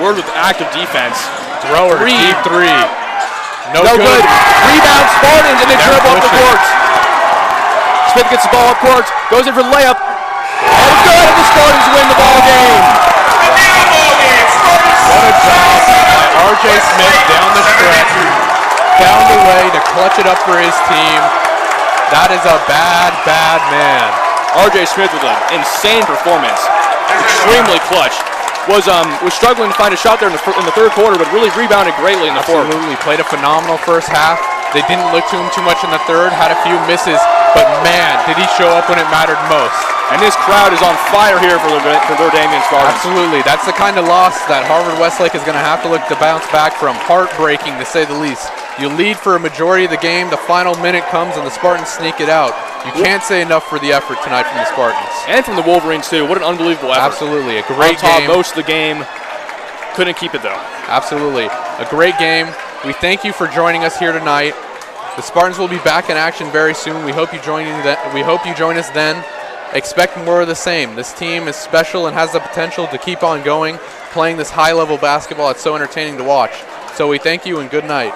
Word with active defense. Thrower, deep 3. No good. Rebound Spartans, and they dribble up the court. Smith gets the ball up court, goes in for the layup. And it's good, and the Spartans win the ball game. What a job by R.J. Smith down the stretch. Found a way to clutch it up for his team. That is a bad, bad man. R.J. Smith with an insane performance. Extremely clutch. Was struggling to find a shot there in the 3rd quarter, but really rebounded greatly in the 4th. Absolutely, played a phenomenal first half. They didn't look to him too much in the 3rd, had a few misses, but man, did he show up when it mattered most. And this crowd is on fire here for their Damien Spartans. Absolutely, that's the kind of loss that Harvard Westlake is going to have to look to bounce back from. Heartbreaking, to say the least. You lead for a majority of the game, the final minute comes, and the Spartans sneak it out. You can't say enough for the effort tonight from the Spartans. And from the Wolverines, too. What an unbelievable effort. Absolutely, a great game. Most of the game. Couldn't keep it, though. Absolutely, a great game. We thank you for joining us here tonight. The Spartans will be back in action very soon. We hope you join us then. Expect more of the same. This team is special and has the potential to keep on going, playing this high-level basketball. It's so entertaining to watch. So we thank you and good night.